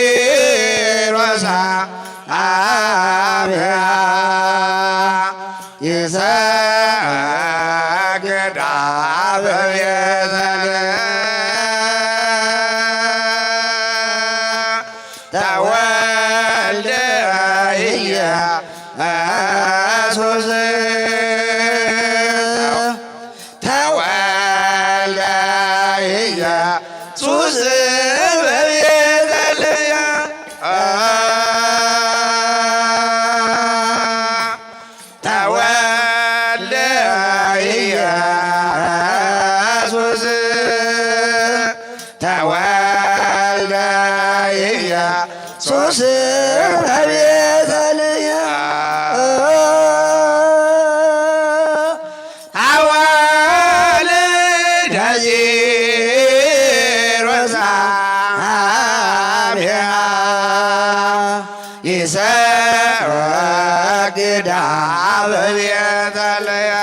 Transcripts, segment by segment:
ደጂሮሳ አብያ ይሰግዳ በቤተልሔም ተወልደ ኢየሱስ ተወልደ ኢየሱስ በቤተልሔም ተወልደ ኢየሱስ ተወልደ ኢየሱስ በቤተልሔም አዋልደ ዚሮሳ አብያ ይሰግዳ በቤተልሔም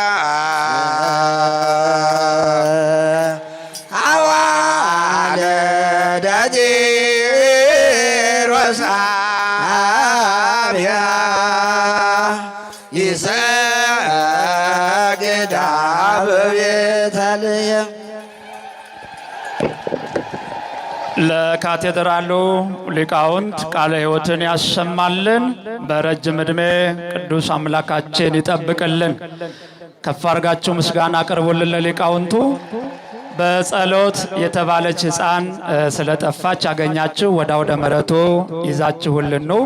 አዋልደ ዚሮሳ አብያ ይሰግዳ በቤተልሔም። ለካቴድራሉ ሊቃውንት ቃለ ሕይወትን ያሰማልን፣ በረጅም ዕድሜ ቅዱስ አምላካችን ይጠብቅልን። ከፍ አድርጋችሁ ምስጋና አቅርቡልን ለሊቃውንቱ። በጸሎት የተባለች ሕፃን ስለጠፋች ያገኛችሁ ወደ አውደ ምሕረቱ ይዛችሁልን ነው።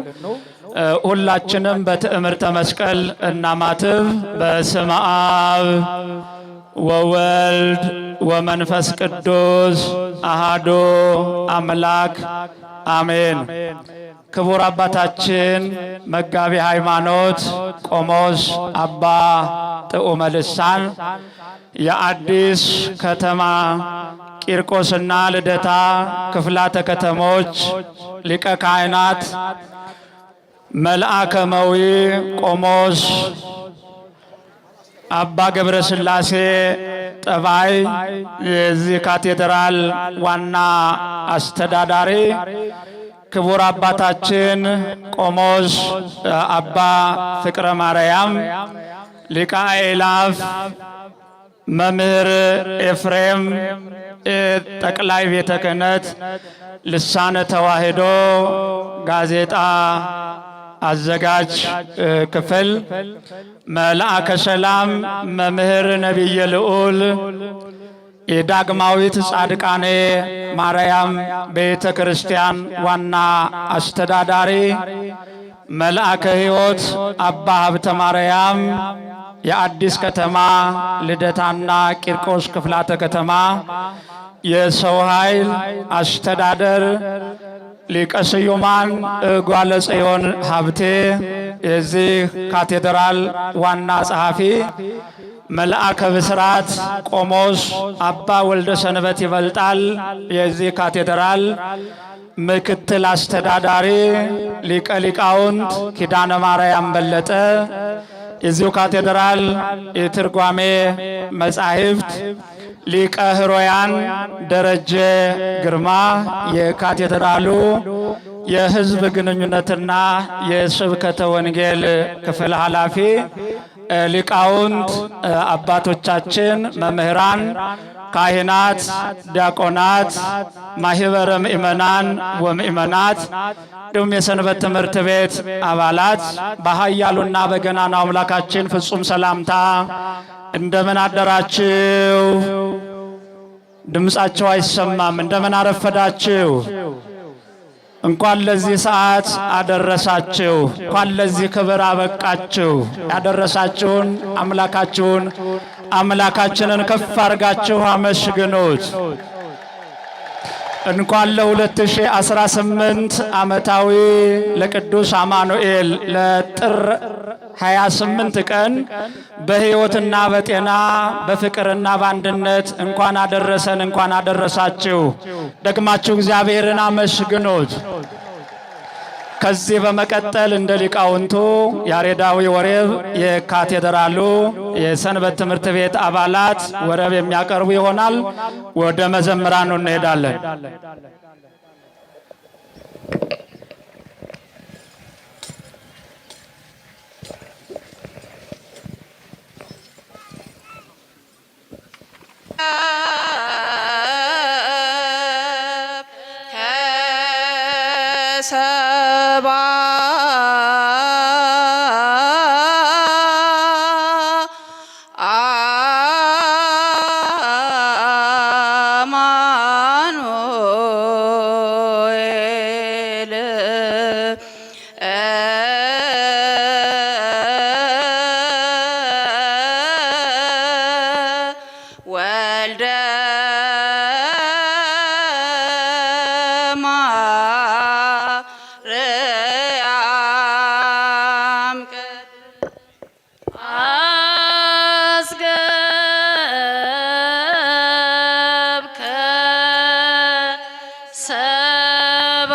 ሁላችንም በትዕምርተ መስቀል እናማትብ። በስመ አብ ወወልድ ወመንፈስ ቅዱስ አሃዱ አምላክ አሜን። ክቡር አባታችን መጋቢ ሃይማኖት ቆሞስ አባ ጥዑመ ልሳን የአዲስ ከተማ ቂርቆስና ልደታ ክፍላተ ከተሞች ሊቀ ካህናት መልአከ መዊ ቆሞስ አባ ገብረ ሥላሴ ጠባይ የዚህ ካቴድራል ዋና አስተዳዳሪ፣ ክቡር አባታችን ቆሞስ አባ ፍቅረ ማርያም ሊቀ አእላፍ መምህር ኤፍሬም ጠቅላይ ቤተ ክህነት ልሳነ ተዋሕዶ ጋዜጣ አዘጋጅ ክፍል፣ መልአከ ሰላም መምህር ነቢየ ልዑል የዳግማዊት ጻድቃኔ ማርያም ቤተ ክርስቲያን ዋና አስተዳዳሪ፣ መልአከ ሕይወት አባ ሀብተ ማርያም የአዲስ ከተማ ልደታና ቂርቆስ ክፍላተ ከተማ የሰው ኃይል አስተዳደር፣ ሊቀ ስዩማን ጓለ ጽዮን ሀብቴ የዚህ ካቴድራል ዋና ጸሐፊ፣ መልአከ ብስራት ቆሞስ አባ ወልደ ሰንበት ይበልጣል የዚህ ካቴድራል ምክትል አስተዳዳሪ፣ ሊቀ ሊቃውንት ኪዳነ ማርያም በለጠ የዚሁ ካቴድራል የትርጓሜ መጻሕፍት ሊቀ ሕሩያን ደረጀ ግርማ የካቴድራሉ የሕዝብ ግንኙነትና የስብከተ ወንጌል ክፍል ኃላፊ፣ ሊቃውንት አባቶቻችን፣ መምህራን፣ ካህናት፣ ዲያቆናት፣ ማህበረ ምእመናን ወምእመናት እንዲሁም የሰንበት ትምህርት ቤት አባላት በኃያሉና በገናናው አምላካችን ፍጹም ሰላምታ እንደምን አደራችሁ? ድምጻቸው አይሰማም። እንደምን አረፈዳችሁ? እንኳን ለዚህ ሰዓት አደረሳችሁ። እንኳን ለዚህ ክብር አበቃችሁ። ያደረሳችሁን አምላካችንን ከፍ አድርጋችሁ አመስግኑት። እንኳን ለ2018 ዓመታዊ ለቅዱስ አማኑኤል ለጥር 28 ቀን በሕይወትና በጤና በፍቅርና በአንድነት እንኳን አደረሰን፣ እንኳን አደረሳችሁ። ደግማችሁ እግዚአብሔርን አመስግኑት። ከዚህ በመቀጠል እንደ ሊቃውንቱ ያሬዳዊ ወረብ የካቴድራሉ የሰንበት ትምህርት ቤት አባላት ወረብ የሚያቀርቡ ይሆናል። ወደ መዘምራኑ እንሄዳለን። ሰባ አማኑኤል ወልደ ማርያም አስገብከ ሰባ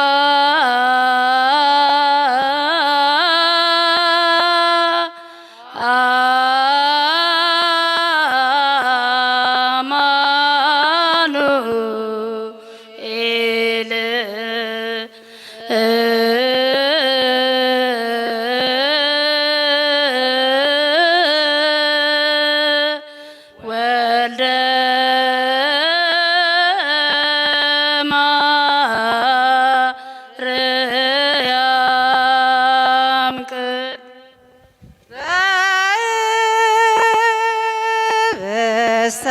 አማኑኤል ወልደ ማርያም በስተ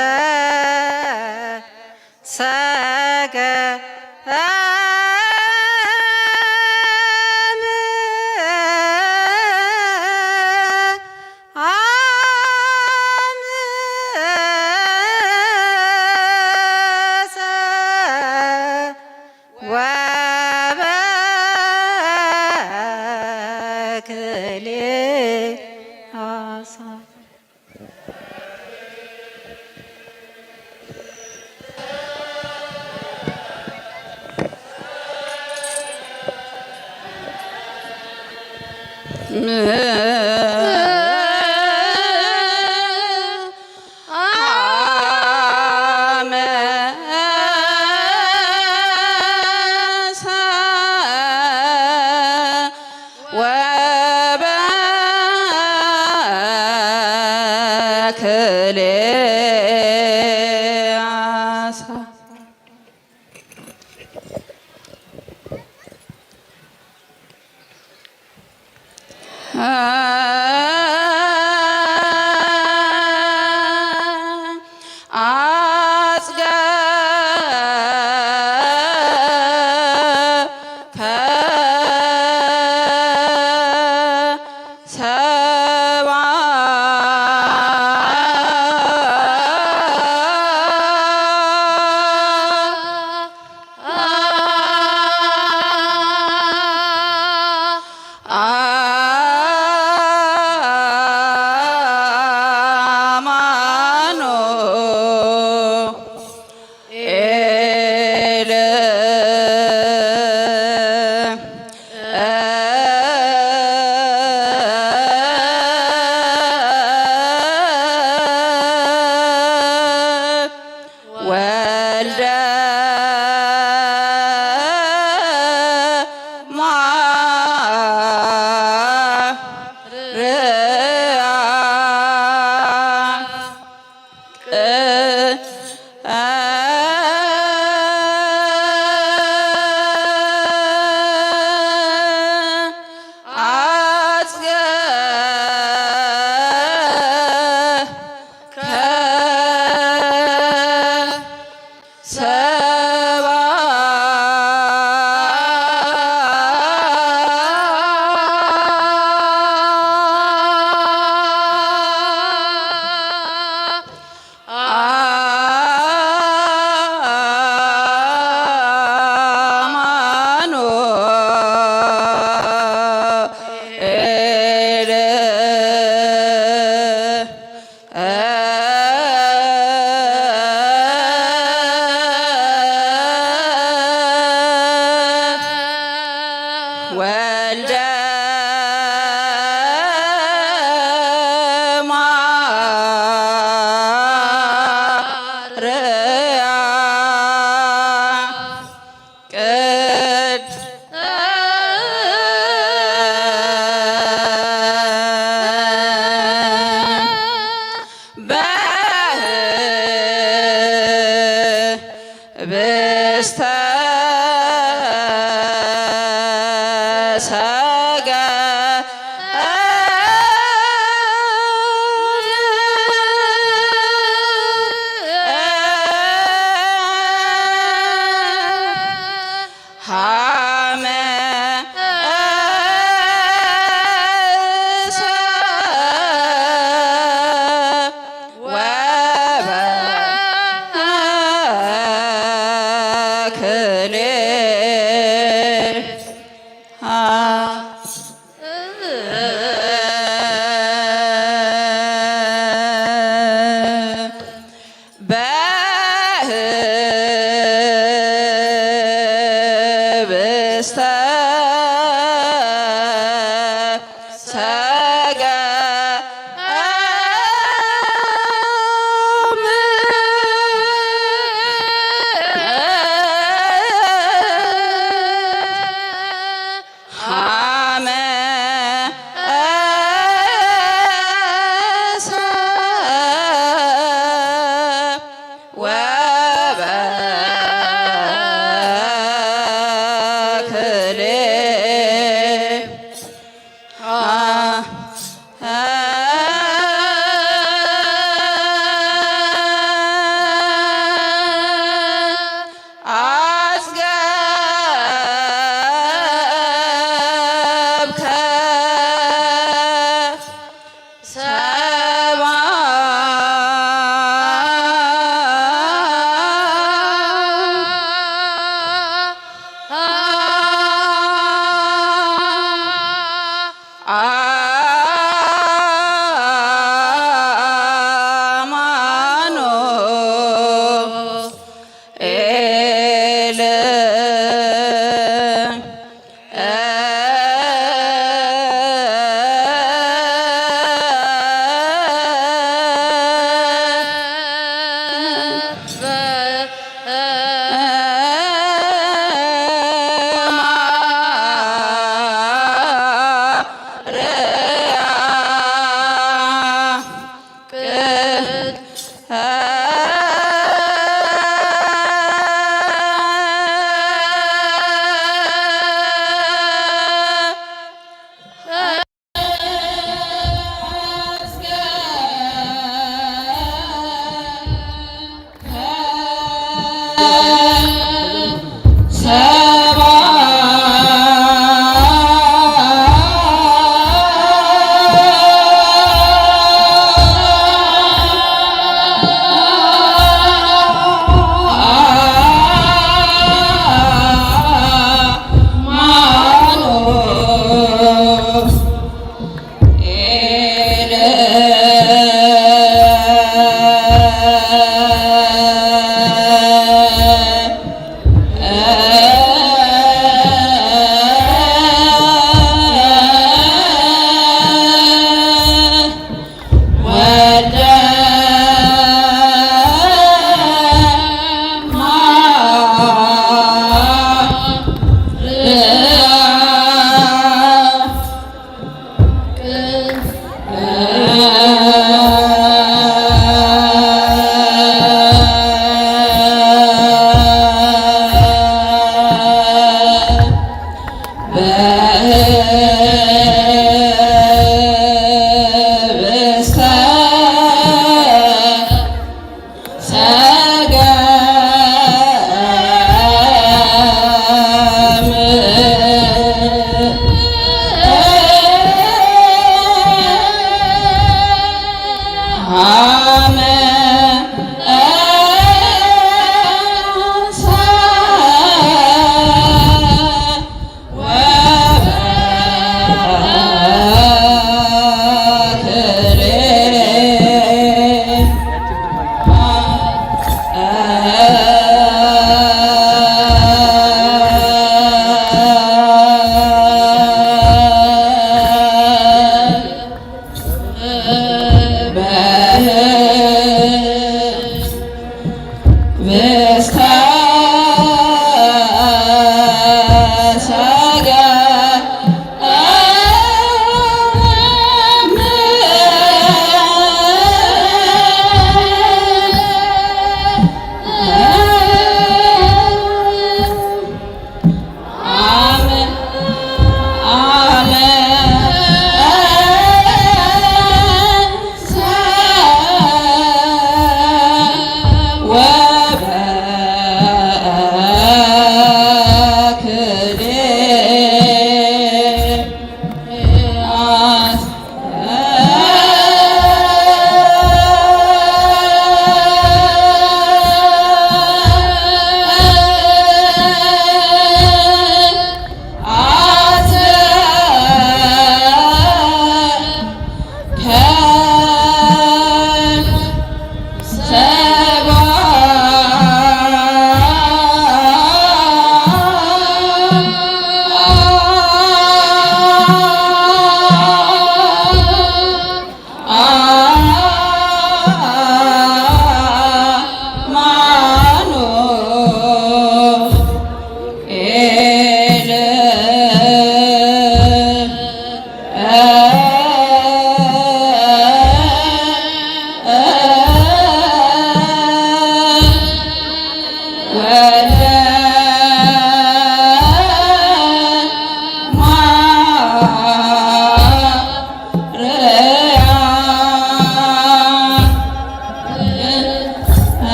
በስተ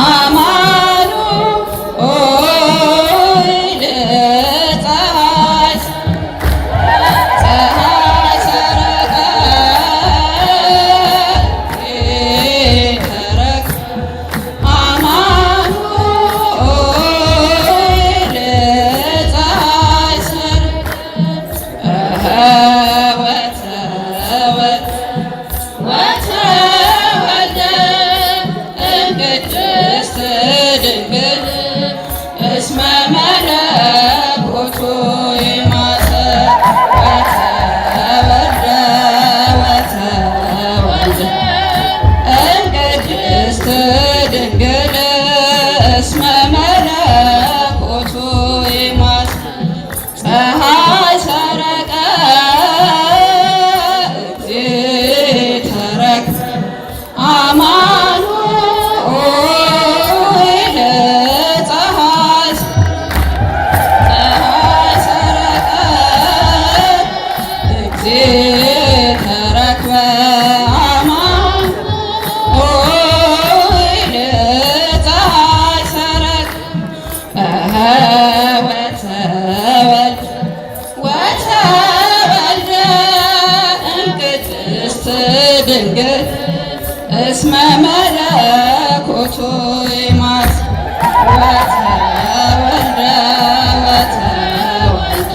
አማኑኤል ተረክበ አማኑኤል ፀሐይ ሰረቅ ወተወልደ እምቅድስት ድንግል እስመ መለኮቱ ይማስ ወተወልደ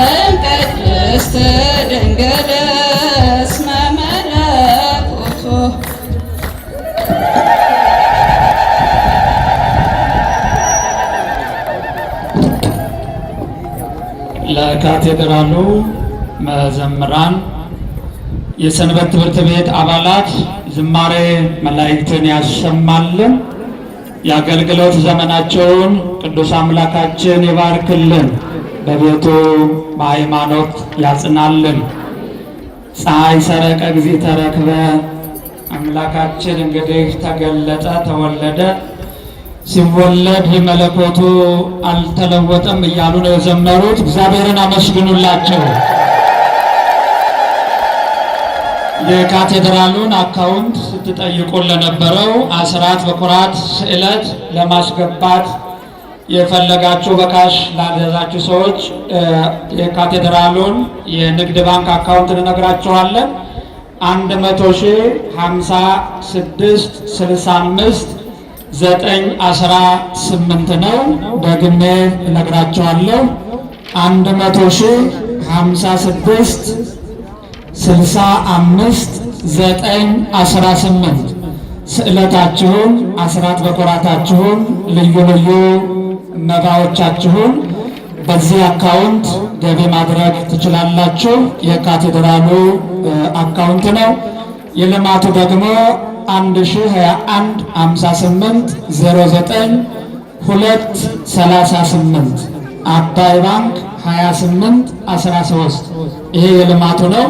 እምቅድስት ድንግል እስመ መለኮቱ ለካቴድራሉ መዘምራን፣ የሰንበት ትምህርት ቤት አባላት ዝማሬ መላእክትን ያሰማልን። የአገልግሎት ዘመናቸውን ቅዱስ አምላካችን ይባርክልን፣ በቤቱ በሃይማኖት ያጽናልን። ፀሐይ ሰረቀ እግዚእ ተረክበ፣ አምላካችን እንግዲህ ተገለጠ፣ ተወለደ። ሲወለድ መለኮቱ አልተለወጠም እያሉ ነው የዘመሩት። እግዚአብሔርን አመስግኑላቸው። የካቴድራሉን አካውንት ስትጠይቁን ለነበረው አስራት በኩራት ስዕለት ለማስገባት የፈለጋችሁ በካሽ ላዘዛችሁ ሰዎች የካቴድራሉን የንግድ ባንክ አካውንት እንነግራችኋለን። 100,56,65,918 ነው። ደግሜ እነግራችኋለሁ። 100,56,65,918 ስዕለታችሁን፣ አስራት በኩራታችሁን፣ ልዩ ልዩ መባዎቻችሁን በዚህ አካውንት ገቢ ማድረግ ትችላላችሁ። የካቴድራሉ አካውንት ነው። የልማቱ ደግሞ 1028/08/09/238 አባይ ባንክ 2813 ይሄ የልማቱ ነው።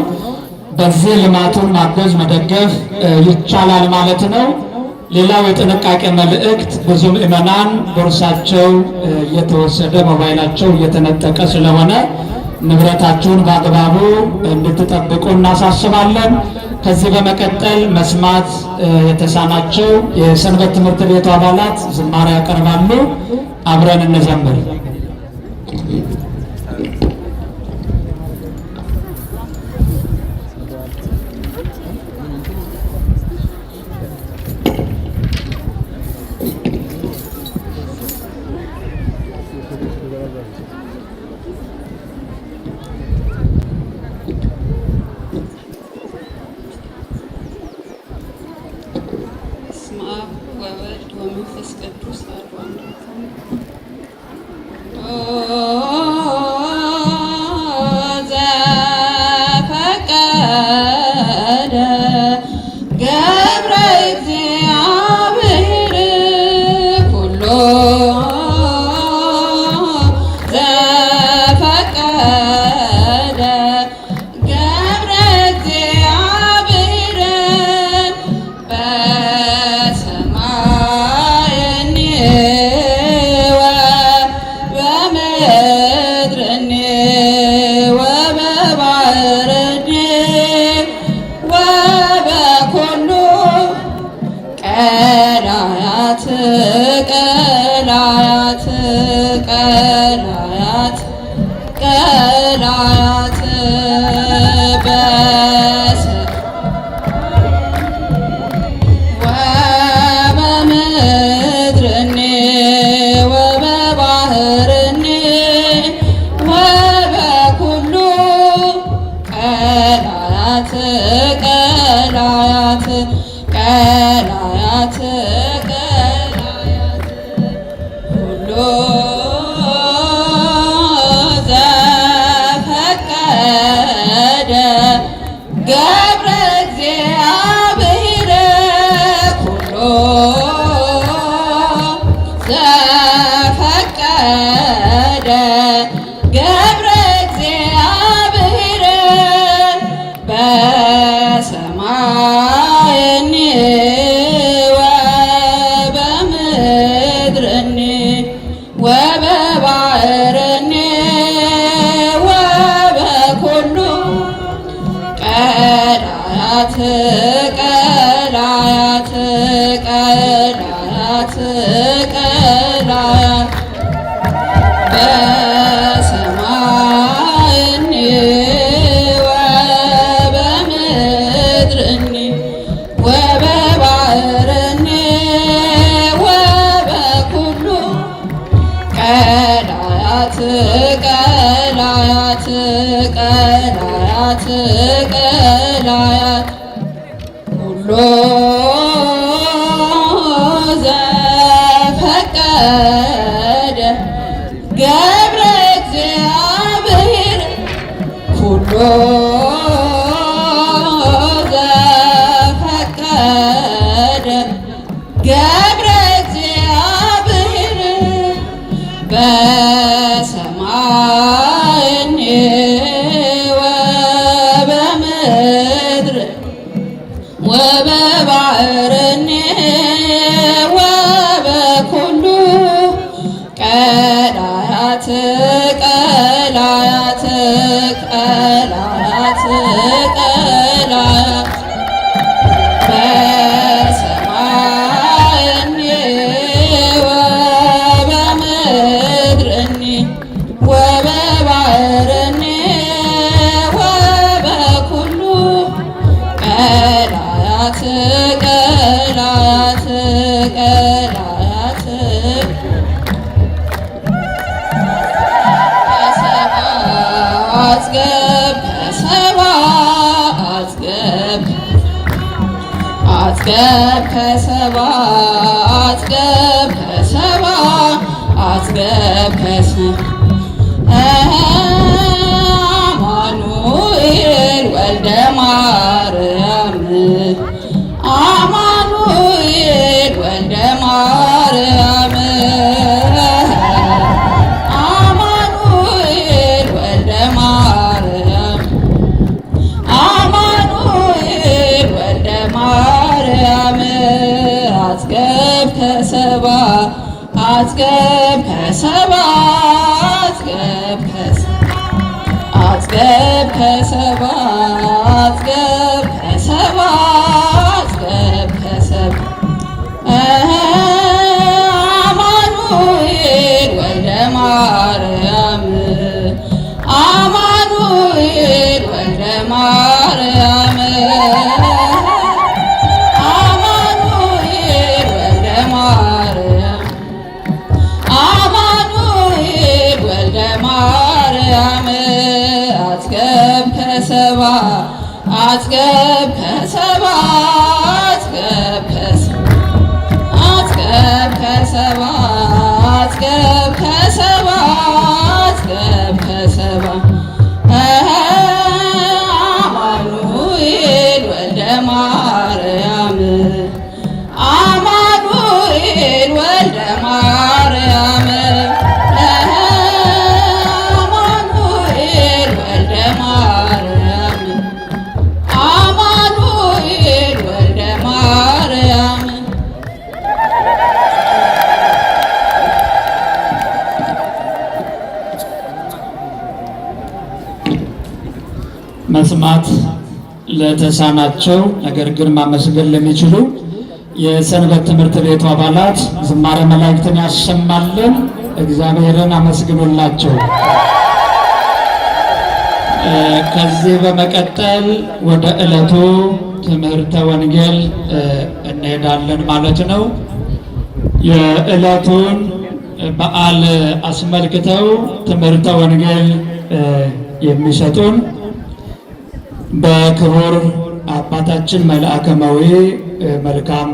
በዚህ ልማቱን ማገዝ መደገፍ ይቻላል ማለት ነው። ሌላው የጥንቃቄ መልእክት፣ ብዙ ምዕመናን ቦርሳቸው እየተወሰደ ሞባይላቸው እየተነጠቀ ስለሆነ ንብረታችሁን በአግባቡ እንድትጠብቁ እናሳስባለን። ከዚህ በመቀጠል መስማት የተሳናቸው የሰንበት ትምህርት ቤቱ አባላት ዝማሬ ያቀርባሉ። አብረን እንዘምር። ወመንፈስ ቅዱስ አሐዱ አምላክ ዘፈቀደ ገብረ እግዚአብሔር ኩሎ ዘፈቀደ ገብረ እግዚአብሔር በሰማይኒ ወበምድርኒ ወበባሕርኒ ወበኩሉ ቀላያት ቀላያት ቀላያት ቀላያት ወበምድርኒ ወበባሕርኒ ወበኩሉ ቀላያት ቀላያት ቀላያት ቀላያት ሁሉ ዘፈቀደ ገብረ እግዚአብሔር ኩሎ ዘፈቀደ ገብረ እግዚአብሔር በሰማይኒ ወበምድርኒ ወበባሕርኒ ወበኩሉ ቀላያት ቀላያት ቀላያት ቀላያት በሰማይኒ ወበምድርኒ ወበባሕርኒ ወበኩሉ ቀላያት ቀላያት ቀላያት ቀላያት ሁሉ ዘፈቀደ ገብረ እግዚአብሔር ኩሎ ዘፈቀደ ገብረ እግዚአብሔር በሰማይኒ ወበምድር ወበባሕርኒ ወበኩሉ ቀላያት ቀላያት ቀላያት ቀላያት በሰማይኒ ወበምድርኒ ወበባሕርኒ ወበኩሉ ቀላያት ቀላያት ቀላያት አጽገብ ከሰባ አጽገብ ከሰባ አጽገብ ከሰባ አጽገብ ከሰባ አማኑኤል ወልደ ማርያም አማኑኤል ወልደ ማርያም አማኑኤል ወልደ ማርያም አማኑኤል ወልደ ማርያም አጽገብ ከሰባ አጽገብ ከሰባ አጽገብ ከሰባ አጽገብ ከሰባ አጽገብ ከሰባ አጽገብ ከሰባ አማኑኤል ወልደ ማርያም አማኑኤል ወልደ ማርያም አማኑኤል ወልደ ማርያም አማኑኤል ወልደ ማርያም አጽገብ ከሰባ አጽገብ ከሰባ አጽገብ ከሰባ አጽገብ ከሰባ አጽገብ ከሰባ አማኑኤል ወልደ ማርያም አማኑኤል ወልደ ማርያም አማኑኤል ወልደ ማርያም አማኑኤል ወልደ ማርያም መስማት ለተሳናቸው ነገር ግን ማመስገን ለሚችሉ የሰንበት ትምህርት ቤቱ አባላት ዝማሬ መላእክትን ያሰማልን። እግዚአብሔርን አመስግኑላቸው። ከዚህ በመቀጠል ወደ ዕለቱ ትምህርተ ወንጌል እንሄዳለን ማለት ነው። የዕለቱን በዓል አስመልክተው ትምህርተ ወንጌል የሚሰጡን በክቡር አባታችን መልአከ መዊ መልካም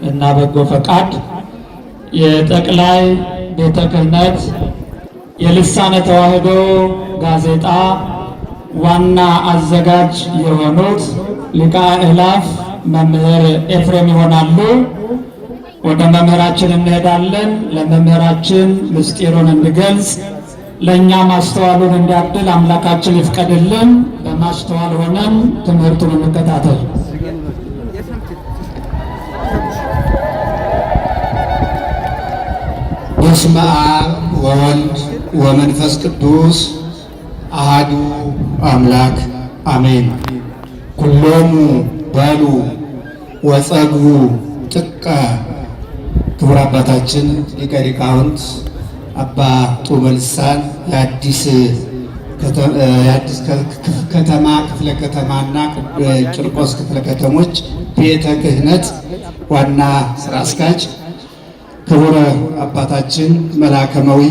እና በጎ ፈቃድ የጠቅላይ ቤተ ክህነት የልሳነ ተዋሕዶ ጋዜጣ ዋና አዘጋጅ የሆኑት ሊቀ አእላፍ መምህር ኤፍሬም ይሆናሉ። ወደ መምህራችን እንሄዳለን። ለመምህራችን ምስጢሩን እንዲገልጽ ለእኛ ማስተዋሉን እንዲያድል አምላካችን ይፍቀድልን። በማስተዋል ሆነን ትምህርቱን እንከታተል። በስመ አብ ወወልድ ወመንፈስ ቅዱስ አሃዱ አምላክ አሜን። ኩሎሙ በሉ ወጸግቡ ጥቀ። ክቡር አባታችን ሊቀ ሊቃውንት አባ ጡመ ልሳን የአዲስ ከተማ ክፍለ ከተማና ቂርቆስ ክፍለ ከተሞች ቤተ ክህነት ዋና ስራ አስኪያጅ፣ ክቡር አባታችን መላከመዊ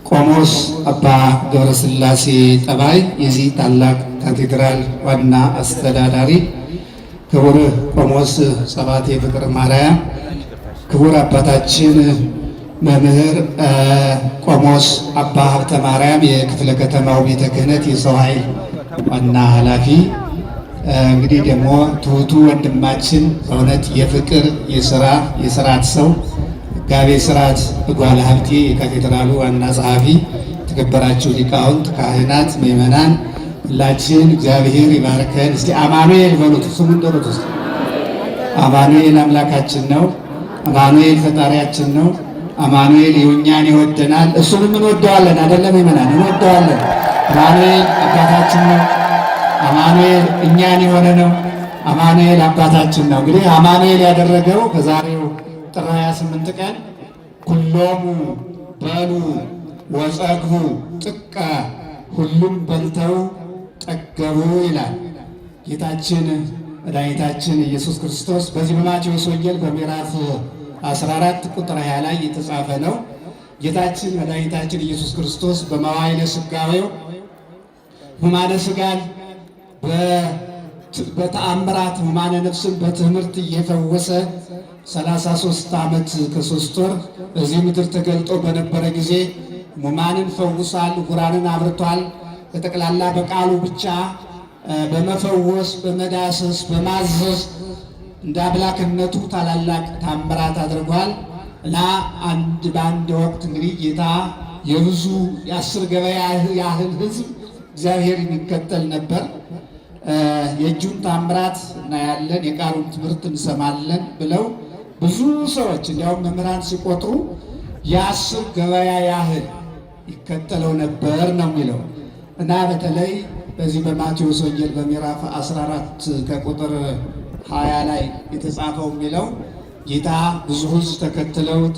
ቆሞስ አባ ገብረስላሴ ጠባይ የዚህ ታላቅ ካቴድራል ዋና አስተዳዳሪ፣ ክቡር ቆሞስ ጸባቴ ፍቅረ ማርያም፣ ክቡር አባታችን መምህር ቆሞስ አባ ሀብተ ማርያም የክፍለ ከተማው ቤተ ክህነት የሰው ኃይል ዋና ኃላፊ፣ እንግዲህ ደግሞ ትሁቱ ወንድማችን በእውነት የፍቅር የስርዓት ሰው ጋቤ ስርዓት እጓለ ሀብቴ የካቴድራሉ ዋና ጸሐፊ፣ የተከበራችሁ ሊቃውንት፣ ካህናት፣ ምእመናን ሁላችን እግዚአብሔር ይባርከን። እስቲ አማኑኤል በሉት። ስሙን ጥሩት ውስጥ አማኑኤል አምላካችን ነው። አማኑኤል ፈጣሪያችን ነው። አማኑኤል የእኛን ይወደናል፣ እሱንም እንወደዋለን። አይደለም ምእመናን? እንወደዋለን። አማኑኤል አባታችን ነው። አማኑኤል እኛን የሆነ ነው። አማኑኤል አባታችን ነው። እንግዲህ አማኑኤል ያደረገው ከዛሬው ጥር 28 ቀን ኩሎሙ በሉ ወጸግቡ ጥቀ፣ ሁሉም በልተው ጠገቡ ይላል ጌታችን መድኃኒታችን ኢየሱስ ክርስቶስ። በዚህ በማቴዎስ ወንጌል በምዕራፍ 14 ቁጥር 20 ላይ የተጻፈ ነው። ጌታችን መድኃኒታችን ኢየሱስ ክርስቶስ በመዋዕለ ሥጋዌው ሕማመ ሥጋን በተአምራት ሕማመ ነፍስን በትምህርት እየፈወሰ 33 ዓመት ከ3 ወር በዚህ ምድር ተገልጦ በነበረ ጊዜ ሕሙማንን ፈውሷል፣ ዕውራንን አብርቷል። በጠቅላላ በቃሉ ብቻ በመፈወስ በመዳሰስ በማዘዝ እንደ አምላክነቱ ታላላቅ ታምራት አድርጓል እና በአንድ ወቅት እንግዲህ ጌታ የብዙ የ10 ገበያ ያህል ሕዝብ እግዚአብሔር የሚከተል ነበር። የእጁን ታምራት እናያለን፣ የቃሉን ትምህርት እንሰማለን ብለው ብዙ ሰዎች እንዲያውም መምህራን ሲቆጥሩ የ10 ገበያ ያህል ይከተለው ነበር ነው የሚለው እና በተለይ በዚህ በማቴዎስ ወንጌል በምዕራፍ 14 ከቁጥር 20 ላይ የተጻፈው የሚለው ጌታ ብዙ ሕዝብ ተከትለውት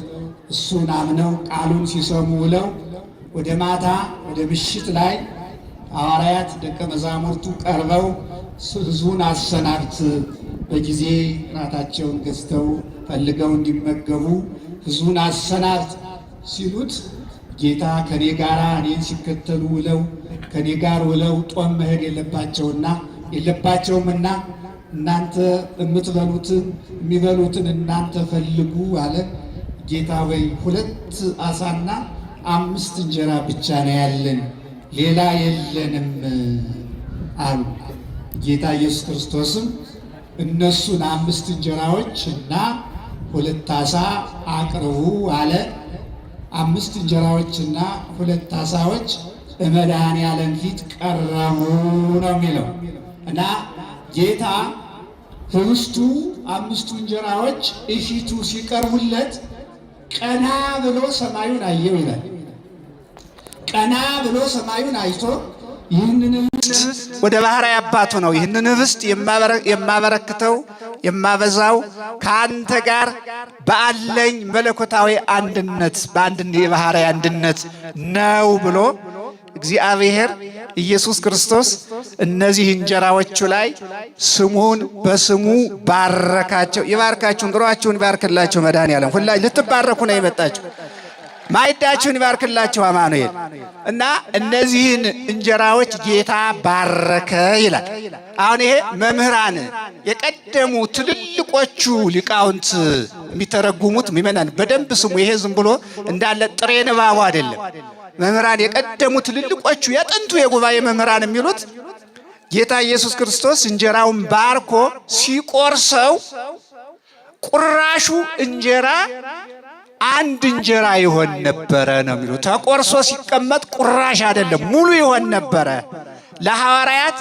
እሱን አምነው ቃሉን ሲሰሙ ውለው ወደ ማታ ወደ ምሽት ላይ ሐዋርያት ደቀ መዛሙርቱ ቀርበው ሕዝቡን አሰናብት፣ በጊዜ ራታቸውን ገዝተው ፈልገው እንዲመገቡ ሕዝቡን አሰናብት ሲሉት ጌታ ከኔ ጋር እኔን ሲከተሉ ውለው ከኔ ጋር ውለው ጦም መሄድ የለባቸውምና እናንተ የምትበሉትን የሚበሉትን እናንተ ፈልጉ አለ። ጌታ ወይ 2 ዓሣና 5 እንጀራ ብቻ ነው ያለን፣ ሌላ የለንም አሉ። ጌታ ኢየሱስ ክርስቶስም እነሱን 5 እንጀራዎች እና 2 ዓሣ አቅርቡ አለ። 5 እንጀራዎችና 2 ዓሣዎች በመድኃኔዓለም ፊት ቀረቡ ነው የሚለው እና ጌታ ህብስቱ 5ቱ እንጀራዎች እፊቱ ሲቀርቡለት ቀና ብሎ ሰማዩን አየው ይላል። ቀና ብሎ ሰማዩን አይቶ ይህንን ህብስት ወደ ባሕርይ አባቱ ነው ይህንን ህብስት የማበረክተው የማበዛው ከአንተ ጋር ባለኝ መለኮታዊ አንድነት በአንድ የባሕርይ አንድነት ነው ብሎ እግዚአብሔር ኢየሱስ ክርስቶስ እነዚህ እንጀራዎቹ ላይ ስሙን በስሙ ባረካቸው። ይባርካችሁን፣ ጥሯችሁን ይባርክላችሁ መድኃኔዓለም። ሁላችሁ ልትባረኩ ነው የመጣችሁ። ማዕዳችሁን ይባርክላችሁ አማኑኤል እና እነዚህን እንጀራዎች ጌታ ባረከ ይላል። አሁን ይሄ መምህራን የቀደሙ ትልልቆቹ ሊቃውንት የሚተረጉሙት ምእመናን በደንብ ስሙ። ይሄ ዝም ብሎ እንዳለ ጥሬ ንባቡ አይደለም። መምህራን የቀደሙ ትልልቆቹ የጥንቱ የጉባኤ መምህራን የሚሉት ጌታ ኢየሱስ ክርስቶስ እንጀራውን ባርኮ ሲቆርሰው ቁራሹ እንጀራ አንድ እንጀራ ይሆን ነበረ ነው የሚሉት። ተቆርሶ ሲቀመጥ ቁራሽ አይደለም ሙሉ ይሆን ነበረ። ለሐዋርያት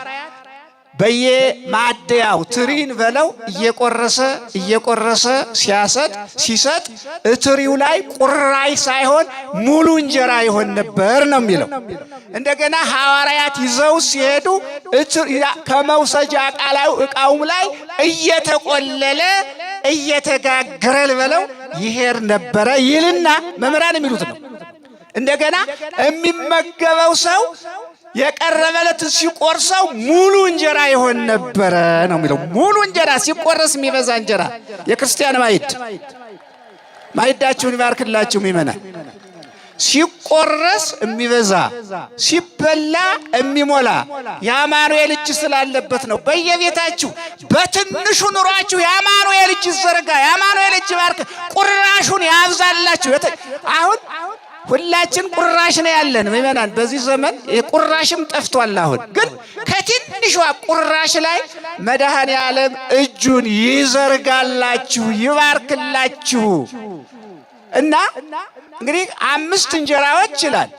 በየማደያው ትሪን በለው እየቆረሰ ሲሰጥ ትሪው ላይ ቁራይ ሳይሆን ሙሉ እንጀራ ይሆን ነበር ነው የሚለው። እንደገና ሐዋርያት ይዘው ሲሄዱ ከመውሰጃ ዕቃውም ላይ እየተቆለለ እየተጋገረ በለው ይሄድ ነበረ ይልና መምህራን የሚሉት ነው። እንደገና የሚመገበው ሰው የቀረበለት ሲቆርሰው ሙሉ እንጀራ ይሆን ነበረ ነው የሚለው። ሙሉ እንጀራ ሲቆረስ የሚበዛ እንጀራ የክርስቲያን ማዕዳችሁን ይባርክላችሁ ምእመናን። ሲቆረስ የሚበዛ ሲበላ የሚሞላ የአማኑኤል እጅ ስላለበት ነው። በየቤታችሁ በትንሹ ኑሯችሁ የአማኑኤል እጅ ይዘርጋ፣ የአማኑኤል እጅ ይባርክ፣ ቁራሹን ያብዛላችሁ። አሁን ሁላችን ቁራሽ ነው ያለን ምእመናን። በዚህ ዘመን ቁራሽም ጠፍቷል። አሁን ግን ከትንሿ ቁራሽ ላይ መድኃኔ ዓለም እጁን ይዘርጋላችሁ፣ ይባርክላችሁ። እና እንግዲህ 5 እንጀራዎች ይላል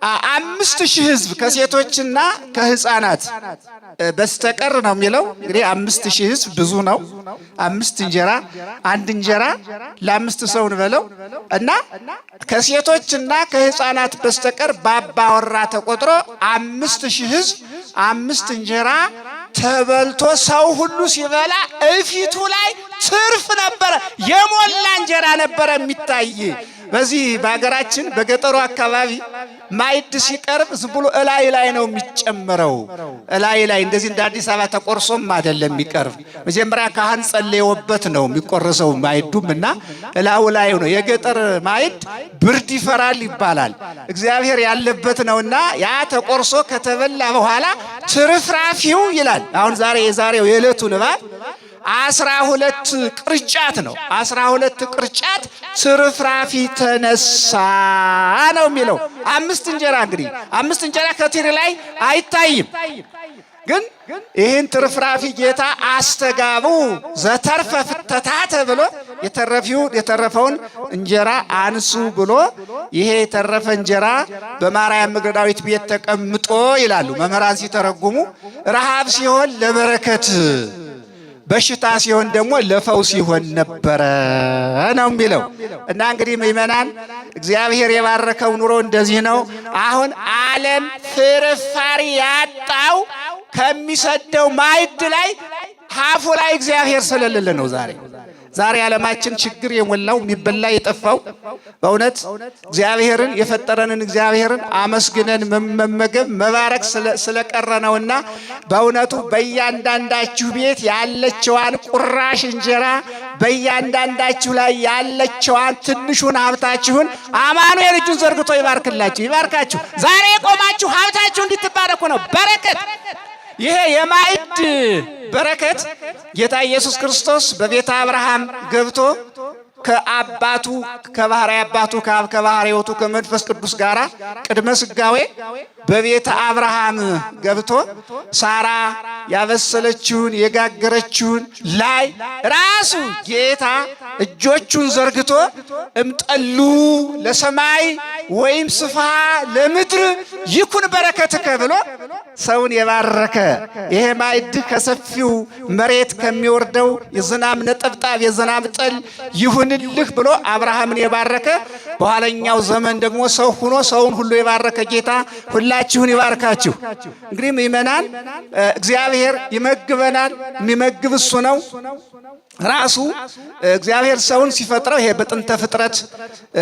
5,000 ሕዝብ ከሴቶችና ከሕፃናት በስተቀር ነው የሚለው። እንግዲህ 5,000 ሕዝብ ብዙ ነው። 5 እንጀራ አንድ እንጀራ ለ5 ሰው እንበለው እና ከሴቶችና ከሕፃናት በስተቀር ባባወራ ተቆጥሮ 5,000 ሕዝብ 5 እንጀራ ተበልቶ ሰው ሁሉ ሲበላ እፊቱ ላይ ትርፍ ነበረ፣ የሞላ እንጀራ ነበረ የሚታይ። በዚህ በሀገራችን በገጠሩ አካባቢ ማዕድ ሲቀርብ ዝም ብሎ እላይ ላይ ነው የሚጨመረው። እላይ ላይ እንደዚህ እንደ አዲስ አበባ ተቆርሶም አይደለም የሚቀርብ። መጀመሪያ ካህን ጸልየውበት ነው የሚቆረሰው ማዕዱም እና እላው ላይ ነው። የገጠር ማዕድ ብርድ ይፈራል ይባላል፣ እግዚአብሔር ያለበት ነውና ያ ተቆርሶ ከተበላ በኋላ ትርፍራፊው ይላል። አሁን የዛሬው የዕለቱ ንባብ 12 ቅርጫት ነው። 12 ቅርጫት ትርፍራፊ ተነሳ ነው የሚለው። 5 እንጀራ እንግዲህ 5 እንጀራ ከትሪ ላይ አይታይም፣ ግን ይህን ትርፍራፊ ጌታ አስተጋቡ ዘተርፈ ፍተታ ብሎ የተረፈውን እንጀራ አንሱ ብሎ ይሄ የተረፈ እንጀራ በማርያም መግደላዊት ቤት ተቀምጦ ይላሉ መምህራን ሲተረጉሙ፣ ረሃብ ሲሆን ለበረከት በሽታ ሲሆን ደግሞ ለፈውስ ይሆን ነበረ ነው የሚለው። እና እንግዲህ ምእመናን እግዚአብሔር የባረከው ኑሮ እንደዚህ ነው። አሁን ዓለም ፍርፋሪ ያጣው ከሚሰደው ማዕድ ላይ ሀፉ ላይ እግዚአብሔር ስለሌለ ነው። ዛሬ ዓለማችን ችግር የሞላው የሚበላ የጠፋው በእውነት እግዚአብሔርን የፈጠረንን እግዚአብሔርን አመስግነን መመገብ መባረክ ስለቀረ ነውና በእውነቱ በእያንዳንዳችሁ ቤት ያለችዋን ቁራሽ እንጀራ በእያንዳንዳችሁ ላይ ያለችዋን ትንሹን ሀብታችሁን አማኑኤል እጁን ዘርግቶ ይባርካችሁ። ዛሬ የቆማችሁ ሀብታችሁ እንድትባረኩ ነው። በረከት ይሄ የማዕድ በረከት ጌታ ኢየሱስ ክርስቶስ በቤተ አብርሃም ገብቶ ከአባቱ ከባህሪ አባቱ ከአብ ከባህሪ ሕይወቱ ከመንፈስ ቅዱስ ጋራ ቅድመ ሥጋዌ በቤተ አብርሃም ገብቶ ሳራ ያበሰለችውን የጋገረችውን ላይ ራሱ ጌታ እጆቹን ዘርግቶ እምጠሉ ለሰማይ ወይም ስፋ ለምድር ይኩን በረከትከ ብሎ ሰውን የባረከ ይሄ ማዕድ ከሰፊው መሬት ከሚወርደው የዝናብ ነጠብጣብ የዝናብ ጠል ይሁንልህ ብሎ አብርሃምን የባረከ በኋለኛው ዘመን ደግሞ ሰው ሆኖ ሰውን ሁሉ የባረከ ጌታ ሁላችሁን ይባርካችሁ። እንግዲህ ምእመናን እግዚአብሔር ይመግበናል። የሚመግብ እሱ ነው ራሱ። እግዚአብሔር ሰውን ሲፈጥረው ይሄ በጥንተ ፍጥረት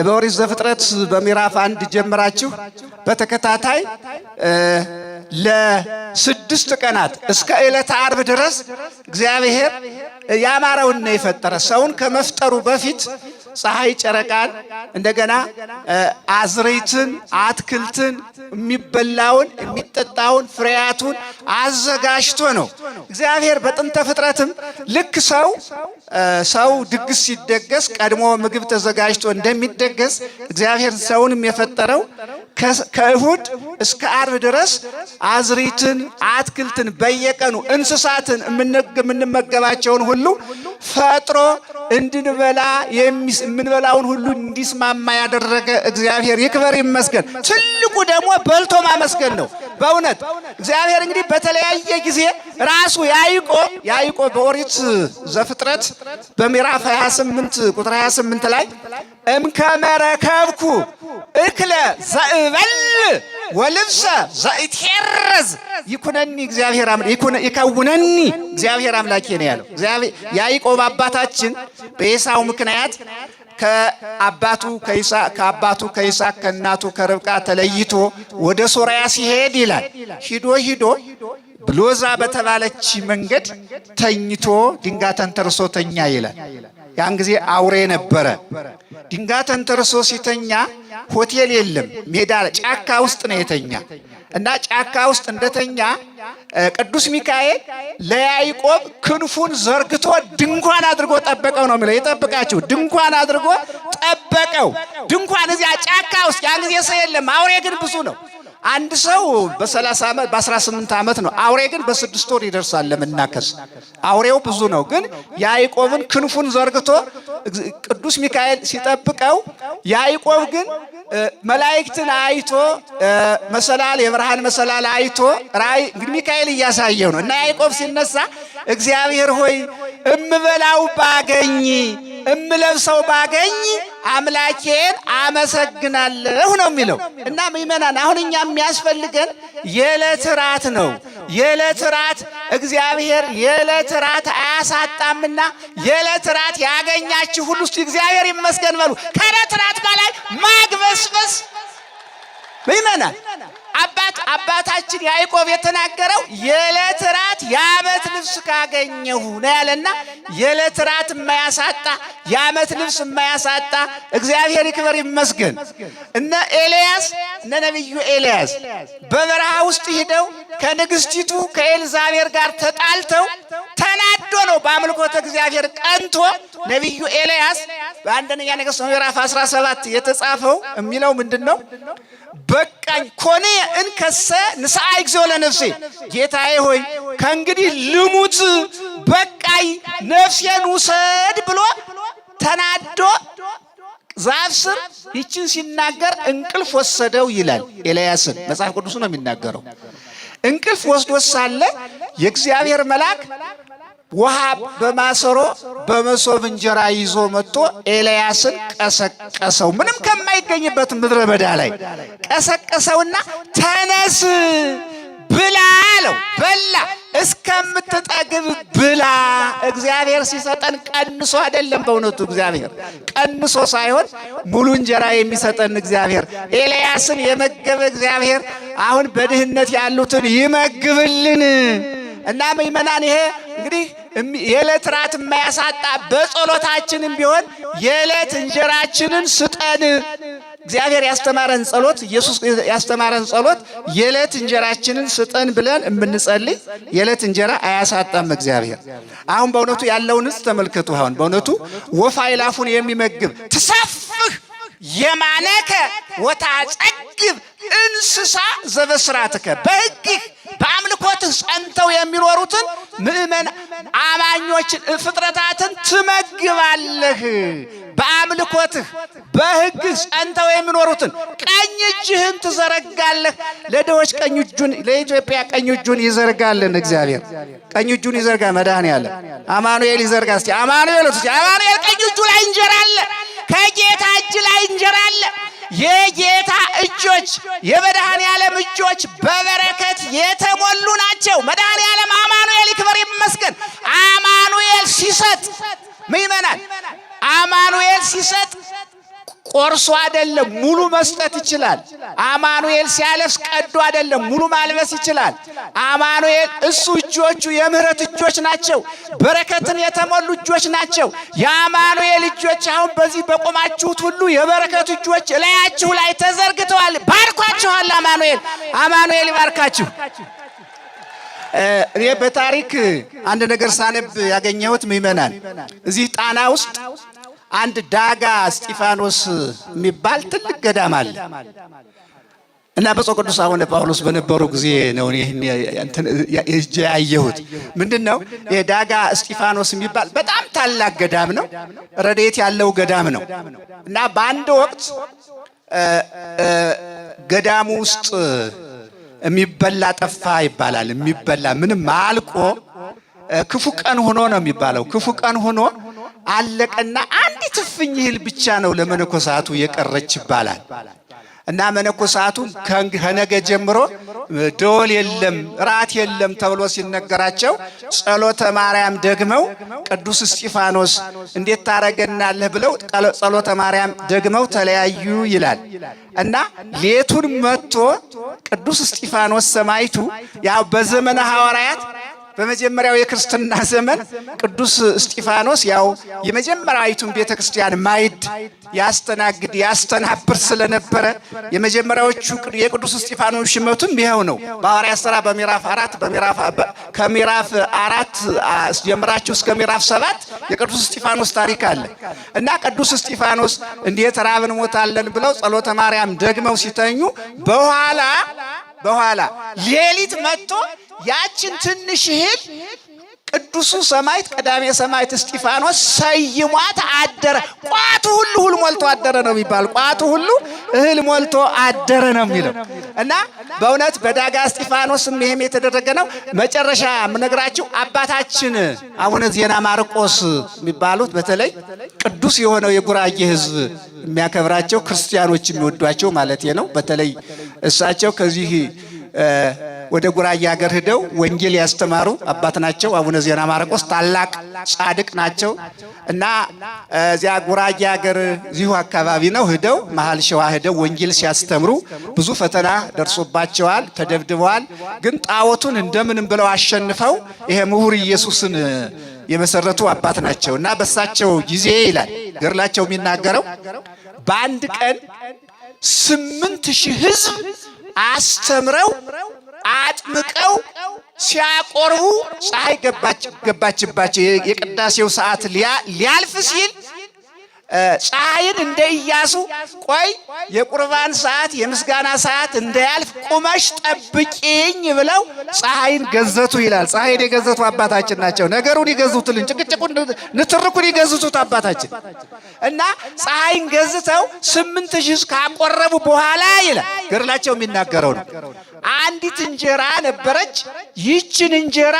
በኦሪት ዘፍጥረት በምዕራፍ 1 ጀምራችሁ በተከታታይ ለ6 ቀናት እስከ ዕለተ ዓርብ ድረስ እግዚአብሔር ያማረውን ነው የፈጠረ። ሰውን ከመፍጠሩ በፊት ፀሐይ፣ ጨረቃን እንደገና አዝርዕትን፣ አትክልትን፣ የሚበላውን የሚጠጣውን ፍሬያቱን አዘጋጅቶ ነው እግዚአብሔር በጥንተ ፍጥረትም ልክ ሰው ድግስ ሲደገስ ቀድሞ ምግብ ተዘጋጅቶ እንደሚደገስ እግዚአብሔር ሰውንም የፈጠረው ከእሁድ እስከ ዓርብ ድረስ አዝርዕትን፣ አትክልትን በየቀኑ እንስሳትን የምንመገባቸውን ሁሉ ፈጥሮ እንድንበላ የምንበላውን ሁሉ እንዲስማማ ያደረገ እግዚአብሔር ይክበር ይመስገን። ትልቁ ደግሞ በልቶ ማመስገን ነው። በእውነት እግዚአብሔር እንግዲህ በተለያየ ጊዜ ራሱ ያዕቆብ በኦሪት ዘፍጥረት በምዕራፍ 28 ቁጥር 28 ላይ እምከመረከብኩ እክለ ዘእበል ወልብሰ ዘኢትሄረዝ ይኩነኒ እግዚአብሔር ይከውነኒ እግዚአብሔር አምላኬ ነው ያለው። ያዕቆብ አባታችን በኤሳው ምክንያት ከአባቱ ከይስሐቅ ከእናቱ ከርብቃ ተለይቶ ወደ ሶርያ ሲሄድ ይላል ሂዶ ብሎዛ በተባለች መንገድ ተኝቶ ድንጋይ ተንተርሶ ተኛ ይላል። ያን ጊዜ አውሬ ነበረ። ድንጋይ ተንተርሶ ሲተኛ ሆቴል የለም፣ ሜዳ ጫካ ውስጥ ነው የተኛ እና ጫካ ውስጥ እንደተኛ ቅዱስ ሚካኤል ለያዕቆብ ክንፉን ዘርግቶ ድንኳን አድርጎ ጠበቀው ነው የሚለው። ይጠብቃችሁ ድንኳን አድርጎ ጠበቀው። ድንኳን እዚያ ጫካ ውስጥ ያን ጊዜ ሰው የለም። አውሬ ግን ብዙ ነው። አንድ ሰው በ30 ዓመት በ18 ዓመት ነው። አውሬ ግን በ6 ወር ይደርሳል ለመናከስ። አውሬው ብዙ ነው። ግን ያዕቆብን ክንፉን ዘርግቶ ቅዱስ ሚካኤል ሲጠብቀው ያዕቆብ ግን መላእክትን አይቶ መሰላል የብርሃን መሰላል አይቶ ራእይ እንግዲህ ሚካኤል እያሳየው ነው እና ያዕቆብ ሲነሳ እግዚአብሔር ሆይ እምበላው ባገኝ እምለብሰው ባገኝ አምላኬን አመሰግናለሁ ነው የሚለው። እና ምእመናን አሁን እኛ የሚያስፈልገን የዕለት ራት ነው። የዕለት ራት እግዚአብሔር የዕለት ራት አያሳጣምና የዕለት ራት ያገኛችሁ ሁሉ እስቲ እግዚአብሔር ይመስገን በሉ። ከዕለት ራት በላይ ማግበስበስ ምእመናን አባታችን ያዕቆብ የተናገረው የዕለት ራት የዓመት ልብስ ካገኘሁ ነው ያለና የዕለት ራት የማያሳጣ የዓመት ልብስ የማያሳጣ እግዚአብሔር ይክበር ይመስገን። እነ ነቢዩ ኤልያስ በበረሃ ውስጥ ሂደው ከንግስቲቱ ከኤልዛቤል ጋር ተጣልተው ተናዶ ነው በአምልኮተ እግዚአብሔር ቀንቶ ነቢዩ ኤልያስ በአንደኛ ነገሥት ምዕራፍ 17 የተጻፈው የሚለው ምንድነው? በቃኝ ኮኔ እንከሰ ንስአ እግዚኦ ለነፍሴ ጌታዬ ሆይ ከእንግዲህ ልሙት በቃኝ ነፍሴን ውሰድ ብሎ ተናዶ ዛፍ ስር ይችን ሲናገር እንቅልፍ ወሰደው ይላል። ኤልያስን መጽሐፍ ቅዱስ ነው የሚናገረው። እንቅልፍ ወስዶ ሳለ የእግዚአብሔር መልአክ ውሃ በማሰሮ በመሶብ እንጀራ ይዞ መጥቶ ኤልያስን ቀሰቀሰው። ምንም ከማይገኝበት ምድረ በዳ ላይ ቀሰቀሰውና ተነስ ብላ አለው። በላ እስከምትጠግብ ብላ። እግዚአብሔር ሲሰጠን ቀንሶ አይደለም። በእውነቱ እግዚአብሔር ቀንሶ ሳይሆን ሙሉ እንጀራ የሚሰጠን እግዚአብሔር ኤልያስን የመገበ እግዚአብሔር አሁን በድህነት ያሉትን ይመግብልን። እና ምእመናን ይሄ እንግዲህ የዕለት ራት የማያሳጣ በጸሎታችንም ቢሆን የዕለት እንጀራችንን ስጠን። እግዚአብሔር ያስተማረን ጸሎት ኢየሱስ ያስተማረን ጸሎት የዕለት እንጀራችንን ስጠን ብለን የምንጸልይ የዕለት እንጀራ አያሳጣም እግዚአብሔር። አሁን በእውነቱ ያለውን ተመልከቱ። አሁን በእውነቱ ወፍ አእላፉን የሚመግብ ትሰፍህ የማነከ ወታጸግብ እንስሳ ዘበስራትከ በሕግህ በአምልኮትህ ጸንተው የሚኖሩትን ምእመን አማኞችን ፍጥረታትን ትመግባለህ። በአምልኮትህ በሕግህ ጸንተው የሚኖሩትን ቀኝ እጅህን ትዘረጋለህ። ለድሆች ቀኝ እጁን ለኢትዮጵያ ቀኝ እጁን ይዘርጋልን እግዚአብሔር። ቀኝ እጁን ይዘርጋ መድኃኔዓለም አማኑኤል ይዘርጋ። እስቲ አማኑኤል ቀኝ እጁ ላይ እንጀራ አለ። ከጌታ እጅ ላይ እንጀራ አለ። የጌታ እጆች የመድኃኔዓለም እጆች በበረከት የተሞሉ ናቸው። መድኃኔዓለም አማኑኤል ይክበር ይመስገን። አማኑኤል ሲሰጥ ምእመናን አማኑኤል ሲሰጥ ቆርሶ አይደለም ሙሉ መስጠት ይችላል። አማኑኤል ሲያለብስ ቀዶ አይደለም ሙሉ ማልበስ ይችላል። አማኑኤል እሱ እጆቹ የምህረት እጆች ናቸው። በረከትን የተሞሉ እጆች ናቸው። የአማኑኤል እጆች አሁን በዚህ በቆማችሁት ሁሉ የበረከት እጆች እላያችሁ ላይ ተዘርግተዋል። ባርኳችኋል። አማኑኤል ይባርካችሁ። እኔ በታሪክ አንድ ነገር ሳነብ ያገኘሁት ምእመናን እዚህ ጣና ውስጥ አንድ ዳጋ እስጢፋኖስ የሚባል ትልቅ ገዳም አለ እና በጾም ቅዱስ አቡነ ጳውሎስ በነበሩ ጊዜ ነው ይሄን ያየሁት። ምንድነው የዳጋ እስጢፋኖስ የሚባል በጣም ታላቅ ገዳም ነው። ረድኤት ያለው ገዳም ነው እና በአንድ ወቅት ገዳሙ ውስጥ የሚበላ ጠፋ ይባላል። የሚበላ ምንም አልቆ ክፉ ቀን ሆኖ ነው የሚባለው። ክፉ ቀን ሆኖ አለቀና አንዲት እፍኝ እህል ብቻ ነው ለመነኮሳቱ የቀረች ይባላል። እና መነኮሳቱ ከነገ ጀምሮ ደወል የለም ራት የለም ተብሎ ሲነገራቸው ጸሎተ ማርያም ደግመው ቅዱስ እስጢፋኖስ እንዴት ታረገናለህ ብለው ጸሎተ ማርያም ደግመው ተለያዩ ይላል። እና ሌቱን መጥቶ ቅዱስ እስጢፋኖስ ሰማዕቱ ያው በዘመነ ሐዋርያት በመጀመሪያው የክርስትና ዘመን ቅዱስ እስጢፋኖስ ያው የመጀመሪያዊቱን ቤተክርስቲያን ማይድ ያስተናብር ስለነበረ የመጀመሪያዎቹ የቅዱስ እስጢፋኖስ ሽመቱም ይሄው ነው። በሐዋርያት ሥራ ከምዕራፍ 4 ጀምራችሁ እስከ ምዕራፍ 7 የቅዱስ እስጢፋኖስ ታሪክ አለ። እና ቅዱስ እስጢፋኖስ እንዴት ራብን ሞታለን ብለው ጸሎተ ማርያም ደግመው ሲተኙ በኋላ ሌሊት መጥቶ ያችን ትንሽ እህል ቅዱሱ ሰማዕት ቀዳሜ ሰማዕት እስጢፋኖስ ሰይሟት አደረ። ቋቱ ሁሉ እህል ሞልቶ አደረ ነው የሚባል። ቋቱ ሁሉ እህል ሞልቶ አደረ ነው የሚለው። እና በእውነት በዳጋ እስጢፋኖስም ይሄም የተደረገ ነው። መጨረሻ የምነግራችሁ አባታችን አቡነ ዜና ማርቆስ የሚባሉት በተለይ ቅዱስ የሆነው የጉራጌ ሕዝብ የሚያከብራቸው ክርስቲያኖች የሚወዷቸው ማለት ነው። በተለይ እሳቸው ከዚህ ወደ ጉራጌ ሀገር ሄደው ወንጌል ያስተማሩ አባት ናቸው። አቡነ ዜና ማርቆስ ታላቅ ጻድቅ ናቸው። እና እዚያ ጉራጌ ሀገር እዚሁ አካባቢ ነው ሄደው መሃል ሸዋ ሄደው ወንጌል ሲያስተምሩ ብዙ ፈተና ደርሶባቸዋል፣ ተደብድበዋል። ግን ጣዖቱን እንደምንም ብለው አሸንፈው ይሄ ምሁር ኢየሱስን የመሰረቱ አባት ናቸው። እና በሳቸው ጊዜ ይላል ገድላቸው የሚናገረው በአንድ ቀን 8,000 ሕዝብ አስተምረው አጥምቀው ሲያቆርቡ ፀሐይ ገባችባቸው። የቅዳሴው ሰዓት ሊያልፍ ሲል ፀሐይን እንደ ኢያሱ ቆይ የቁርባን ሰዓት የምስጋና ሰዓት እንዳያልፍ ቁመሽ ጠብቂኝ ብለው ፀሐይን ገዘቱ ይላል። ፀሐይን የገዘቱ አባታችን ናቸው። ነገሩን ይገዙትልን፣ ጭቅጭቁን ንትርኩን ይገዙት አባታችን። እና ፀሐይን ገዝተው 8,000 ካቆረቡ በኋላ ይላል ገድላቸው የሚናገረው ነው። አንዲት እንጀራ ነበረች። ይችን እንጀራ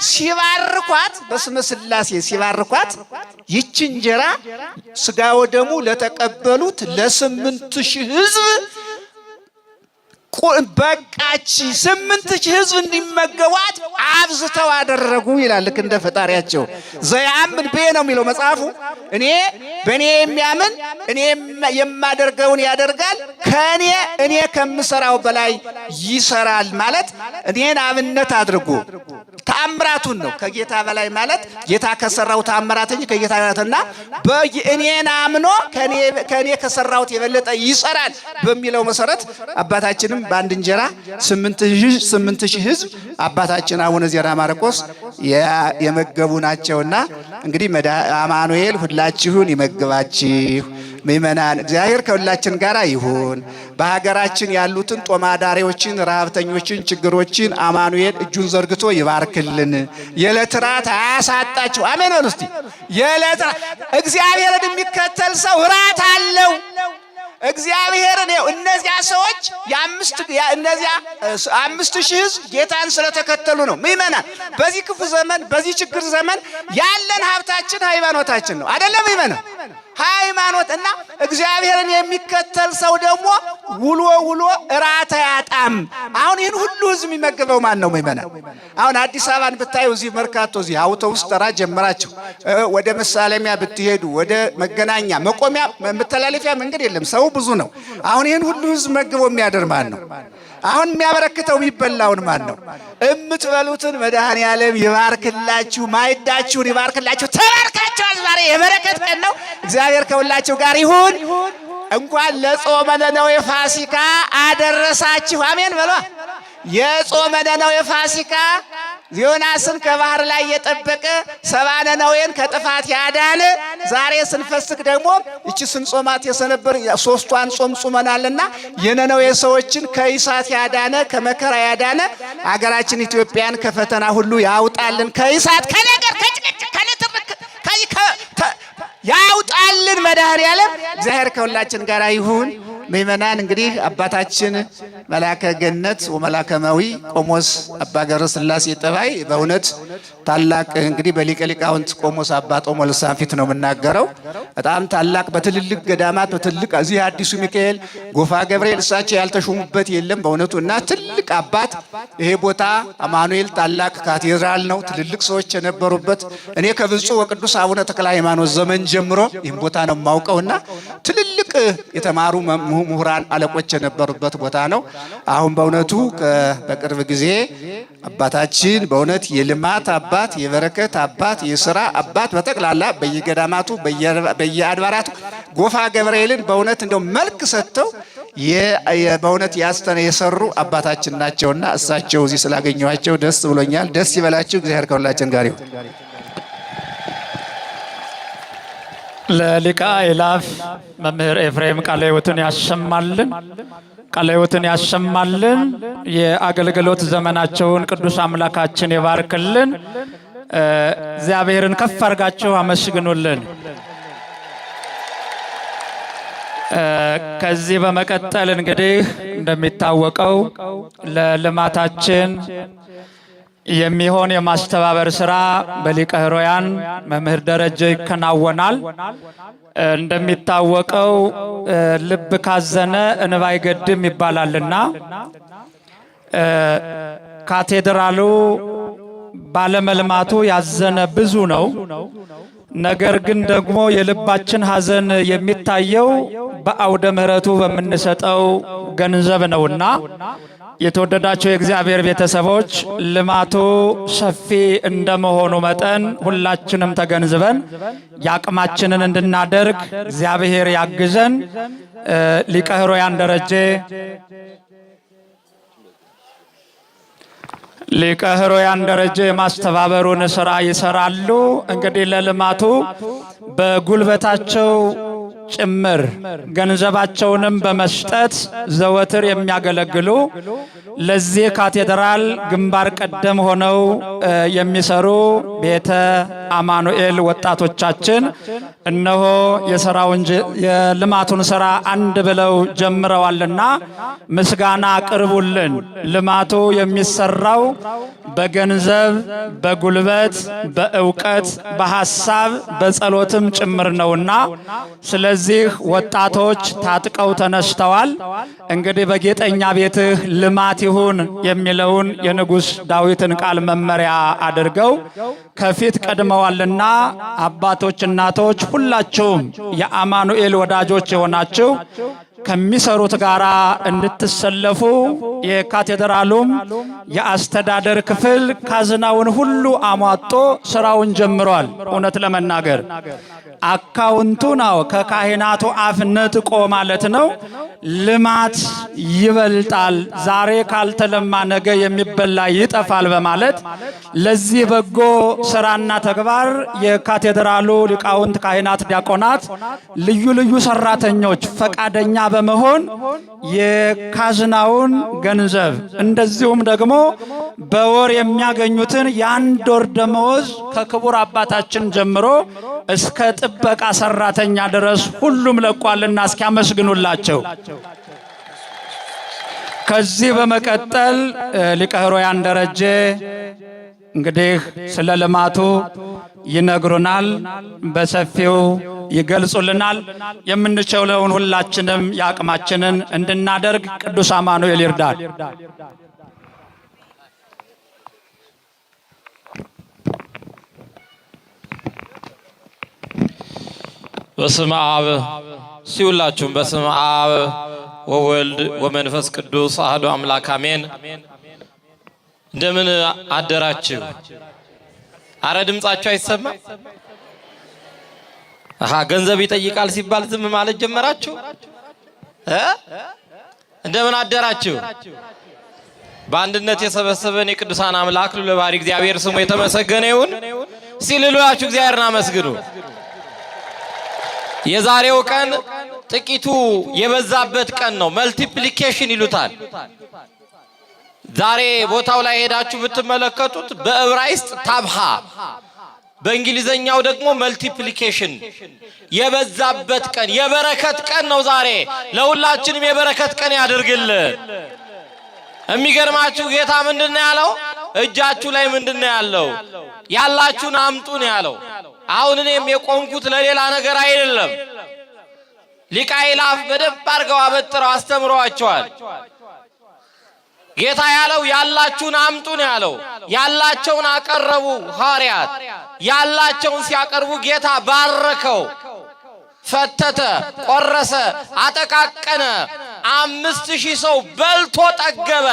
ሲባርኳት በስመ ሥላሴ ሲባርኳት ይች እንጀራ ስጋ ወደሙ ለተቀበሉት ለ8,000 ሕዝብ በቃች። 8,000 ሕዝብ እንዲመገቧት አብዝተው አደረጉ ይላል። ልክ እንደ ፈጣሪያቸው ዘያምን በ ነው የሚለው መጽሐፉ። በእኔ የሚያምን እኔ የማደርገውን ያደርጋል፣ እኔ ከምሰራው በላይ ይሰራል ማለት እኔን አብነት አድርጎ ተአምራቱን ነው። ከጌታ በላይ ማለት ጌታ ከሰራው ተአምራት እንጂ ከጌታ በላይና እኔን አምኖ ከኔ ከሰራውት የበለጠ ይሰራል በሚለው መሰረት አባታችንም በአንድ እንጀራ 8,000 ሕዝብ አባታችን አቡነ ዜና ማርቆስ የመገቡ ናቸውና እንግዲህ አማኑኤል ሁላችሁን ይመግባችሁ። ምእመናን እግዚአብሔር ከሁላችን ጋር ይሁን። በሀገራችን ያሉትን ጦማዳሪዎችን፣ ረሃብተኞችን፣ ችግሮችን አማኑኤል እጁን ዘርግቶ ይባርክልን። የዕለት ራት አያሳጣችሁ። አሜን በሉ እስቲ። የዕለት ራት እግዚአብሔርን የሚከተል ሰው ራት አለው። እግዚአብሔርን እነዚያ ሰዎች እነዚያ 5,000 ሕዝብ ጌታን ስለተከተሉ ነው። ምእመናን በዚህ ክፉ ዘመን በዚህ ችግር ዘመን ያለን ሀብታችን ሃይማኖታችን ነው። አይደለም ምእመናን? ሃይማኖት እና እግዚአብሔርን የሚከተል ሰው ደግሞ ውሎ እራት አያጣም። አሁን ይህን ሁሉ ሕዝብ የሚመገበው ማን ነው ምእመናን? አሁን አዲስ አበባን ብታዩ እዚህ መርካቶ እዚህ አውቶቡስ ተራ ጀምራችሁ ወደ መሳለሚያ ብትሄዱ ወደ መገናኛ መቆሚያ መተላለፊያ መንገድ የለም። ሰው ብዙ ነው። አሁን ይህን ሁሉ ሕዝብ መግቦ የሚያደር ማን ነው? አሁን የሚያበረክተው የሚበላውን ማን ነው? እምትበሉትን መድኃኔዓለም ይባርክላችሁ፣ ማዕዳችሁን ይባርክላችሁ። ተባርካችኋል። ዛሬ የበረከት ቀን ነው። እግዚአብሔር ከሁላችሁ ጋር ይሁን። እንኳን ለጾመ ነነዌ ፋሲካ አደረሳችሁ። አሜን በሏ። የጾመ ነነዌ ፋሲካ ዮናስን ከባህር ላይ የጠበቀ 70 ነነዌን ከጥፋት ያዳነ ዛሬ ስንፈስክ ደግሞ እቺ ስንጾማት የሰነበር 3ቷን ጾም ጾመናልና የነነዌ ሰዎችን ከእሳት ያዳነ ከመከራ ያዳነ አገራችን ኢትዮጵያን ከፈተና ሁሉ ያውጣልን። ከእሳት ከነገር ከጭቅጭቅ ከንትርክ ያውጣልን መድኃኔዓለም። እግዚአብሔር ከሁላችን ጋር ይሁን። ምእመናን እንግዲህ አባታችን መላከ ገነት ወመላከማዊ ቆሞስ አባ ገብረ ሥላሴ ጠባይ በእውነት ታላቅ እንግዲህ በሊቀ ሊቃውንት ቆሞስ አባ ጦሞ ልሳን ፊት ነው የምናገረው። በጣም ታላቅ በትልልቅ ገዳማት በትልቅ እዚህ አዲሱ ሚካኤል ጎፋ ገብርኤል እሳቸው ያልተሾሙበት የለም በእውነቱ እና ትልቅ አባት። ይሄ ቦታ አማኑኤል ታላቅ ካቴድራል ነው። ትልልቅ ሰዎች የነበሩበት እኔ ከብፁዕ ወቅዱስ አቡነ ተክለ ሃይማኖት ዘመን ጀምሮ ይህን ቦታ ነው የማውቀውና ትልልቅ የተማሩ ምሁራን አለቆች የነበሩበት ቦታ ነው። አሁን በእውነቱ በቅርብ ጊዜ አባታችን በእውነት የልማት አባት፣ የበረከት አባት፣ የሥራ አባት በጠቅላላ በየገዳማቱ በየአድባራቱ ጎፋ ገብርኤልን በእውነት እንደው መልክ ሰጥተው በእውነት የሰሩ አባታችን ናቸውና እሳቸው እዚህ ስላገኘኋቸው ደስ ብሎኛል። ደስ ይበላችሁ። እግዚአብሔር ከሁላችን ጋር ይሁን። ለሊቀ አእላፍ መምህር ኤፍሬም ቃለ ሕይወትን ያሰማልን፣ ቃለ ሕይወትን ያሰማልን። የአገልግሎት ዘመናቸውን ቅዱስ አምላካችን ይባርክልን። እግዚአብሔርን ከፍ አድርጋችሁ አመስግኑልን። ከዚህ በመቀጠል እንግዲህ እንደሚታወቀው ለልማታችን የሚሆን የማስተባበር ስራ በሊቀ ሕሩያን መምህር ደረጀ ይከናወናል። እንደሚታወቀው ልብ ካዘነ እንባ አይገድም ይባላልና ካቴድራሉ ባለመልማቱ ያዘነ ብዙ ነው። ነገር ግን ደግሞ የልባችን ሐዘን የሚታየው በአውደ ምሕረቱ በምንሰጠው ገንዘብ ነውና የተወደዳቸው የእግዚአብሔር ቤተሰቦች ልማቱ ሰፊ እንደመሆኑ መጠን ሁላችንም ተገንዝበን ያቅማችንን እንድናደርግ እግዚአብሔር ያግዘን። ሊቀ ሕሩያን ደረጀ ሊቀ ሕሩያን ደረጀ የማስተባበሩን ስራ ይሰራሉ። እንግዲህ ለልማቱ በጉልበታቸው ጭምር ገንዘባቸውንም በመስጠት ዘወትር የሚያገለግሉ ለዚህ ካቴድራል ግንባር ቀደም ሆነው የሚሰሩ ቤተ አማኑኤል ወጣቶቻችን እነሆ የልማቱን ስራ አንድ ብለው ጀምረዋልና ምስጋና አቅርቡልን። ልማቱ የሚሰራው በገንዘብ፣ በጉልበት፣ በእውቀት፣ በሐሳብ፣ በጸሎትም ጭምር ነውና ስለዚህ ወጣቶች ታጥቀው ተነስተዋል። እንግዲህ በጌጠኛ ቤትህ ልማት ይሁን የሚለውን የንጉሥ ዳዊትን ቃል መመሪያ አድርገው ከፊት ቀድመዋልና አባቶች፣ እናቶች ሁላችሁም የአማኑኤል ወዳጆች የሆናችሁ ከሚሰሩት ጋራ እንድትሰለፉ የካቴድራሉም የአስተዳደር ክፍል ካዝናውን ሁሉ አሟጦ ስራውን ጀምሯል። እውነት ለመናገር አካውንቱ ነው ከካህናቱ አፍ ነጥቆ ማለት ነው። ልማት ይበልጣል፣ ዛሬ ካልተለማ ነገ የሚበላ ይጠፋል በማለት ለዚህ በጎ ስራና ተግባር የካቴድራሉ ሊቃውንት፣ ካህናት፣ ዲያቆናት፣ ልዩ ልዩ ሰራተኞች ፈቃደኛ በመሆን የካዝናውን ገንዘብ እንደዚሁም ደግሞ በወር የሚያገኙትን የአንድ ወር ደመወዝ ከክቡር አባታችን ጀምሮ እስከ ጥበቃ ሰራተኛ ድረስ ሁሉም ለቋልና እስኪያመስግኑላቸው። ከዚህ በመቀጠል ሊቀ ሕሩያን ደረጀ እንግዲህ ስለ ልማቱ ይነግሩናል፣ በሰፊው ይገልጹልናል። የምንችለውን ሁላችንም የአቅማችንን እንድናደርግ ቅዱስ አማኑኤል ይርዳል። በስመ አብ ሲውላችሁም በስመ አብ ወወልድ ወመንፈስ ቅዱስ አሐዱ አምላክ አሜን። እንደምን አደራችሁ? አረ ድምጻችሁ አይሰማ? ገንዘብ ይጠይቃል ሲባል ዝም ማለት ጀመራችሁ? እንደምን አደራችሁ? በአንድነት የሰበሰበን የቅዱሳን አምላክ ልዑለ ባሕርይ እግዚአብሔር ስሙ የተመሰገነ ይሁን። ሲልሏችሁ እግዚአብሔርን አመስግኑ። የዛሬው ቀን ጥቂቱ የበዛበት ቀን ነው። መልቲፕሊኬሽን ይሉታል። ዛሬ ቦታው ላይ ሄዳችሁ ብትመለከቱት በዕብራይስጥ ታብሃ፣ በእንግሊዘኛው ደግሞ መልቲፕሊኬሽን፣ የበዛበት ቀን የበረከት ቀን ነው። ዛሬ ለሁላችንም የበረከት ቀን ያድርግልን። የሚገርማችሁ ጌታ ምንድነው ያለው? እጃችሁ ላይ ምንድነው ያለው? ያላችሁን አምጡ ነው ያለው። አሁን እኔም የቆምኩት ለሌላ ነገር አይደለም። ሊቀ አእላፍ በደንብ አድርገው አበጥረው አስተምረዋቸዋል። ጌታ ያለው ያላችሁን አምጡ ነው ያለው። ያላቸውን አቀረቡ ሐዋርያት። ያላቸውን ሲያቀርቡ ጌታ ባረከው፣ ፈተተ፣ ቆረሰ፣ አጠቃቀነ። 5000 ሰው በልቶ ጠገበ።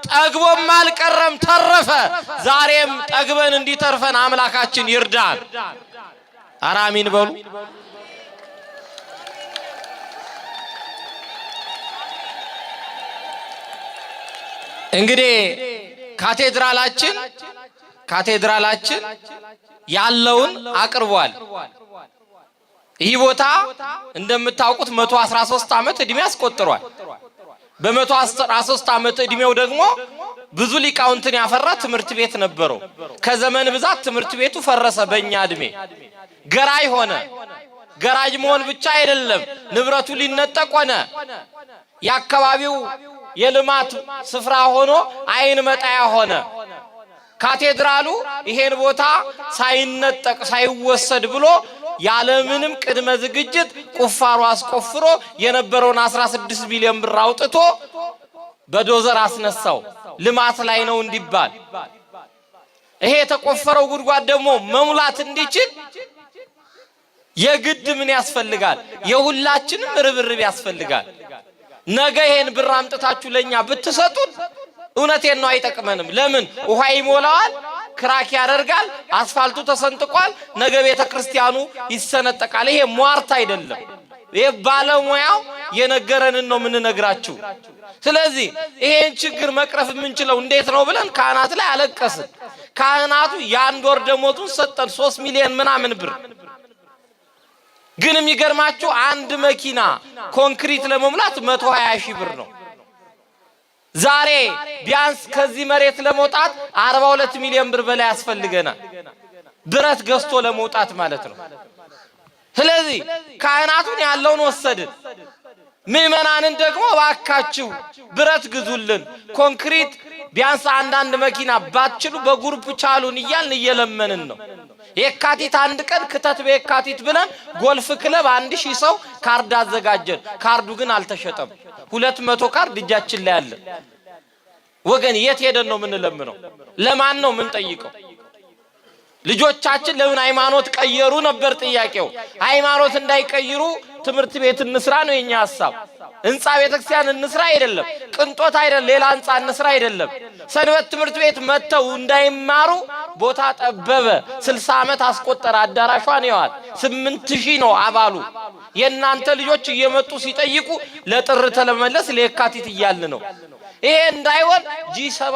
ጠግቦም አልቀረም ተረፈ። ዛሬም ጠግበን እንዲተርፈን አምላካችን ይርዳን። አራሚን በሉ። እንግዲህ ካቴድራላችን ያለውን አቅርቧል። ይህ ቦታ እንደምታውቁት 113 ዓመት እድሜ አስቆጥሯል። በ113 ዓመት እድሜው ደግሞ ብዙ ሊቃውንትን ያፈራ ትምህርት ቤት ነበረው። ከዘመን ብዛት ትምህርት ቤቱ ፈረሰ። በእኛ እድሜ ገራይ ሆነ። ገራጅ መሆን ብቻ አይደለም፣ ንብረቱ ሊነጠቅ ሆነ። የአካባቢው የልማት ስፍራ ሆኖ አይን መጣያ ሆነ። ካቴድራሉ ይሄን ቦታ ሳይነጠቅ ሳይወሰድ ብሎ ያለምንም ቅድመ ዝግጅት ቁፋሮ አስቆፍሮ የነበረውን 16 ቢሊዮን ብር አውጥቶ በዶዘር አስነሳው። ልማት ላይ ነው እንዲባል። ይሄ የተቆፈረው ጉድጓድ ደግሞ መሙላት እንዲችል የግድ ምን ያስፈልጋል? የሁላችንም ርብርብ ያስፈልጋል። ነገ ይሄን ብር አምጥታችሁ ለኛ ብትሰጡን እውነቴን ነው አይጠቅመንም። ለምን? ውሃ ይሞላዋል፣ ክራክ ያደርጋል፣ አስፋልቱ ተሰንጥቋል፣ ነገ ቤተ ክርስቲያኑ ይሰነጠቃል። ይሄ ሟርት አይደለም። ይሄ ባለሙያው የነገረንን ነው የምንነግራችሁ። ስለዚህ ይሄን ችግር መቅረፍ የምንችለው እንዴት ነው ብለን ካህናት ላይ አለቀስን። ካህናቱ የአንድ ወር ደሞዙን ሰጠን፣ 3 ሚሊዮን ምናምን ብር። ግን የሚገርማችሁ አንድ መኪና ኮንክሪት ለመሙላት 120 ሺህ ብር ነው። ዛሬ ቢያንስ ከዚህ መሬት ለመውጣት 42 ሚሊዮን ብር በላይ ያስፈልገናል፣ ብረት ገዝቶ ለመውጣት ማለት ነው። ስለዚህ ካህናቱን ያለውን ወሰድን። ምእመናንን ደግሞ ባካችሁ ብረት ግዙልን፣ ኮንክሪት ቢያንስ አንዳንድ መኪና ባትችሉ በግሩፕ ቻሉን እያልን እየለመንን ነው። የካቲት 1 ቀን ክተት በየካቲት ብለን ጎልፍ ክለብ 1000 ሰው ካርድ አዘጋጀን። ካርዱ ግን አልተሸጠም። 200 ካርድ እጃችን ላይ አለ። ወገን የት ሄደን ነው የምንለምነው? ለማን ነው የምንጠይቀው? ልጆቻችን ለምን ሃይማኖት ቀየሩ ነበር ጥያቄው። ሃይማኖት እንዳይቀይሩ ትምህርት ቤት እንስራ ነው የኛ ሐሳብ። ህንጻ ቤተክርስቲያን እንስራ አይደለም፣ ቅንጦት አይደለም፣ ሌላ ህንጻ እንስራ አይደለም። ሰንበት ትምህርት ቤት መተው እንዳይማሩ ቦታ ጠበበ። 60 ዓመት አስቆጠረ። አዳራሿን ይዋል 8000 ነው አባሉ። የእናንተ ልጆች እየመጡ ሲጠይቁ ለጥር ተለመለስ ለየካቲት እያልን ነው። ይሄ እንዳይሆን G7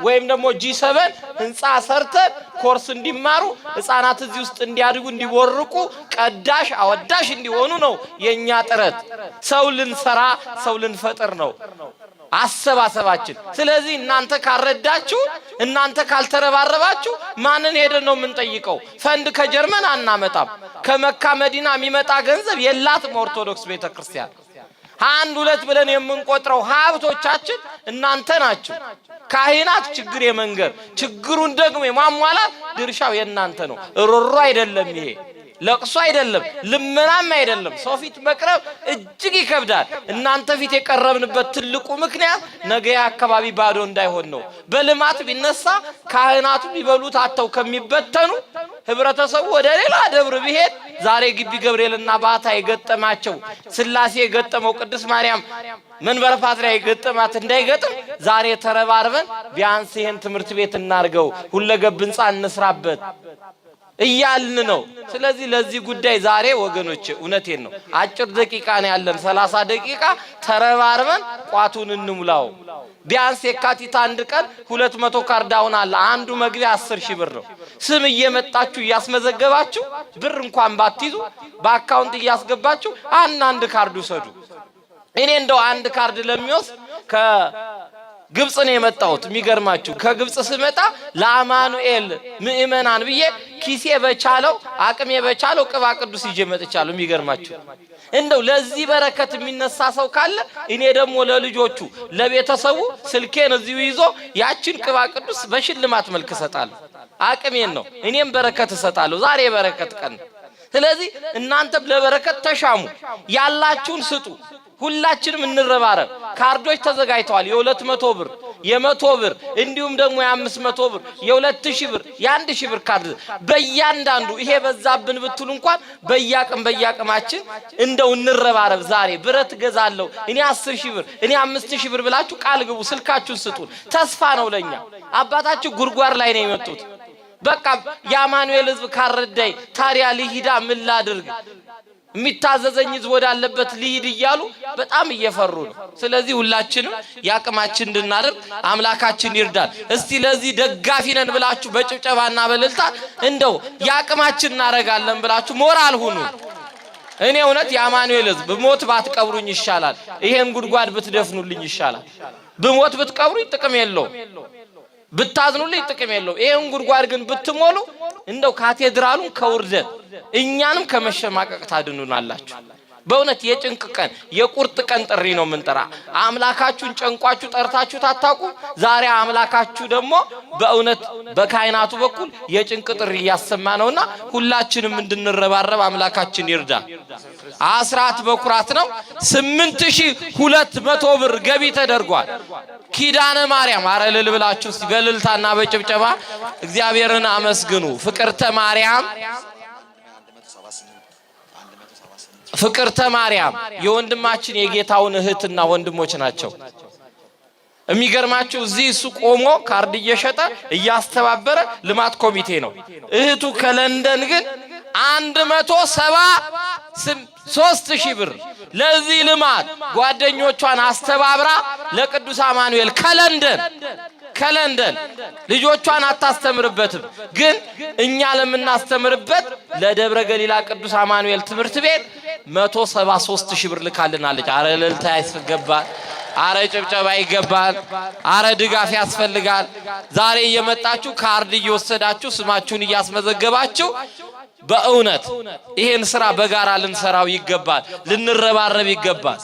ወይም ደግሞ G7 ህንጻ ሰርተን ኮርስ እንዲማሩ ህፃናት እዚህ ውስጥ እንዲያድጉ እንዲቦርቁ ቀዳሽ አወዳሽ እንዲሆኑ ነው የኛ ጥረት። ሰው ልንሰራ ሰው ልንፈጥር ነው አሰባሰባችን። ስለዚህ እናንተ ካልረዳችሁ፣ እናንተ ካልተረባረባችሁ ማንን ሄደን ነው የምንጠይቀው? ፈንድ ከጀርመን አናመጣም። ከመካ መዲና የሚመጣ ገንዘብ የላትም ኦርቶዶክስ ቤተክርስቲያን። 1-2 ብለን የምንቆጥረው ሀብቶቻችን እናንተ ናችሁ። ካህናት ችግር የመንገር ችግሩን ደግሞ የማሟላት ድርሻው የእናንተ ነው። ሮሮ አይደለም፣ ይሄ ለቅሶ አይደለም፣ ልመናም አይደለም። ሰው ፊት መቅረብ እጅግ ይከብዳል። እናንተ ፊት የቀረብንበት ትልቁ ምክንያት ነገ አካባቢ ባዶ እንዳይሆን ነው። በልማት ቢነሳ ካህናቱ ቢበሉት አተው ከሚበተኑ ህብረተሰቡ ወደ ሌላ ደብር ቢሄድ ዛሬ ግቢ ገብርኤልና ባታ የገጠማቸው ስላሴ የገጠመው ቅድስት ማርያም መንበረ ፓትርያርክ የገጠማት እንዳይገጥም ዛሬ ተረባርበን ቢያንስ ይሄን ትምህርት ቤት እናርገው፣ ሁለገብ ህንጻ እንስራበት እያልን ነው። ስለዚህ ለዚህ ጉዳይ ዛሬ ወገኖች እውነቴን ነው አጭር ደቂቃ ነው ያለን፣ 30 ደቂቃ ተረባርበን ቋቱን እንሙላው። ቢያንስ የካቲት 1 ቀን 200 ካርድ አሁን አለ። አንዱ መግቢያ 10,000 ብር ነው። ስም እየመጣችሁ እያስመዘገባችሁ ብር እንኳን ባትይዙ በአካውንት እያስገባችሁ አንድ ካርድ ውሰዱ። እኔ እንደው አንድ ካርድ ለሚወስድ ግብጽ ነው የመጣሁት። የሚገርማችሁ ከግብጽ ስመጣ ለአማኑኤል ምእመናን ብዬ ኪሴ በቻለው አቅሜ በቻለው ቅባ ቅዱስ ይዤ መጥቻለሁ። የሚገርማችሁ እንደው ለዚህ በረከት የሚነሳ ሰው ካለ እኔ ደግሞ ለልጆቹ ለቤተሰቡ ስልኬን እዚሁ ይዞ ያችን ቅባ ቅዱስ በሽልማት መልክ እሰጣለሁ። አቅሜን ነው። እኔም በረከት እሰጣለሁ። ዛሬ በረከት ቀን። ስለዚህ እናንተም ለበረከት ተሻሙ፣ ያላችሁን ስጡ። ሁላችንም እንረባረብ። ካርዶች ተዘጋጅተዋል። የ200 ብር፣ የ100 ብር እንዲሁም ደግሞ የ500 ብር፣ የ2000 ብር፣ የ1000 ብር ካርድ በእያንዳንዱ ይሄ በዛብን ብትሉ እንኳን በያቅማችን እንደው እንረባረብ። ዛሬ ብረት ገዛለሁ እኔ 10000 ብር እኔ 5000 ብር ብላችሁ ቃል ግቡ። ስልካችሁን ስጡን። ተስፋ ነው ለኛ። አባታችሁ ጉርጓር ላይ ነው የመጡት። በቃ የአማኑኤል ሕዝብ ካረዳይ ታዲያ ልሂዳ ምን ላድርግ የሚታዘዘኝ ሕዝብ ወዳለበት ልሂድ እያሉ በጣም እየፈሩ ነው። ስለዚህ ሁላችንም ያቅማችን እንድናደርግ አምላካችን ይርዳል። እስቲ ለዚህ ደጋፊ ነን ብላችሁ በጭብጨባና በእልልታ እንደው ያቅማችን እናረጋለን ብላችሁ ሞራል ሁኑ። እኔ እውነት የአማኑኤል ሕዝብ ብሞት ባትቀብሩኝ ይሻላል። ይሄን ጉድጓድ ብትደፍኑልኝ ይሻላል። ብሞት ብትቀብሩኝ ጥቅም የለውም። ብታዝኑልኝ ጥቅም የለውም። ይሄን ጉድጓድ ግን ብትሞሉ እንደው ካቴድራሉን ከውርደት እኛንም ከመሸማቀቅ ታድኑናላችሁ። በእውነት የጭንቅ ቀን የቁርጥ ቀን ጥሪ ነው የምንጠራ። አምላካችሁን ጨንቋችሁ ጠርታችሁ ታጣቁ። ዛሬ አምላካችሁ ደግሞ በእውነት በካህናቱ በኩል የጭንቅ ጥሪ እያሰማ ነውና ሁላችንም እንድንረባረብ አምላካችን ይርዳ። አስራት በኩራት ነው። 8200 ብር ገቢ ተደርጓል። ኪዳነ ማርያም አረልል ብላችሁ በእልልታና በጭብጨባ እግዚአብሔርን አመስግኑ። ፍቅርተ ማርያም የወንድማችን የጌታውን እህትና ወንድሞች ናቸው። የሚገርማችሁ እዚህ እሱ ቆሞ ካርድ እየሸጠ እያስተባበረ ልማት ኮሚቴ ነው። እህቱ ከለንደን ግን 173,000 ብር ለዚህ ልማት ጓደኞቿን አስተባብራ ለቅዱስ አማኑኤል ከለንደን ልጆቿን አታስተምርበትም፣ ግን እኛ ለምናስተምርበት ለደብረ ገሊላ ቅዱስ አማኑኤል ትምህርት ቤት 173,000 ብር ልካልናለች። አረ እልልታ ያስፈልጋል። አረ ጭብጨባ ይገባል። አረ ድጋፍ ያስፈልጋል። ዛሬ እየመጣችሁ ካርድ እየወሰዳችሁ ስማችሁን እያስመዘገባችሁ በእውነት ይሄን ስራ በጋራ ልንሰራው ይገባል፣ ልንረባረብ ይገባል።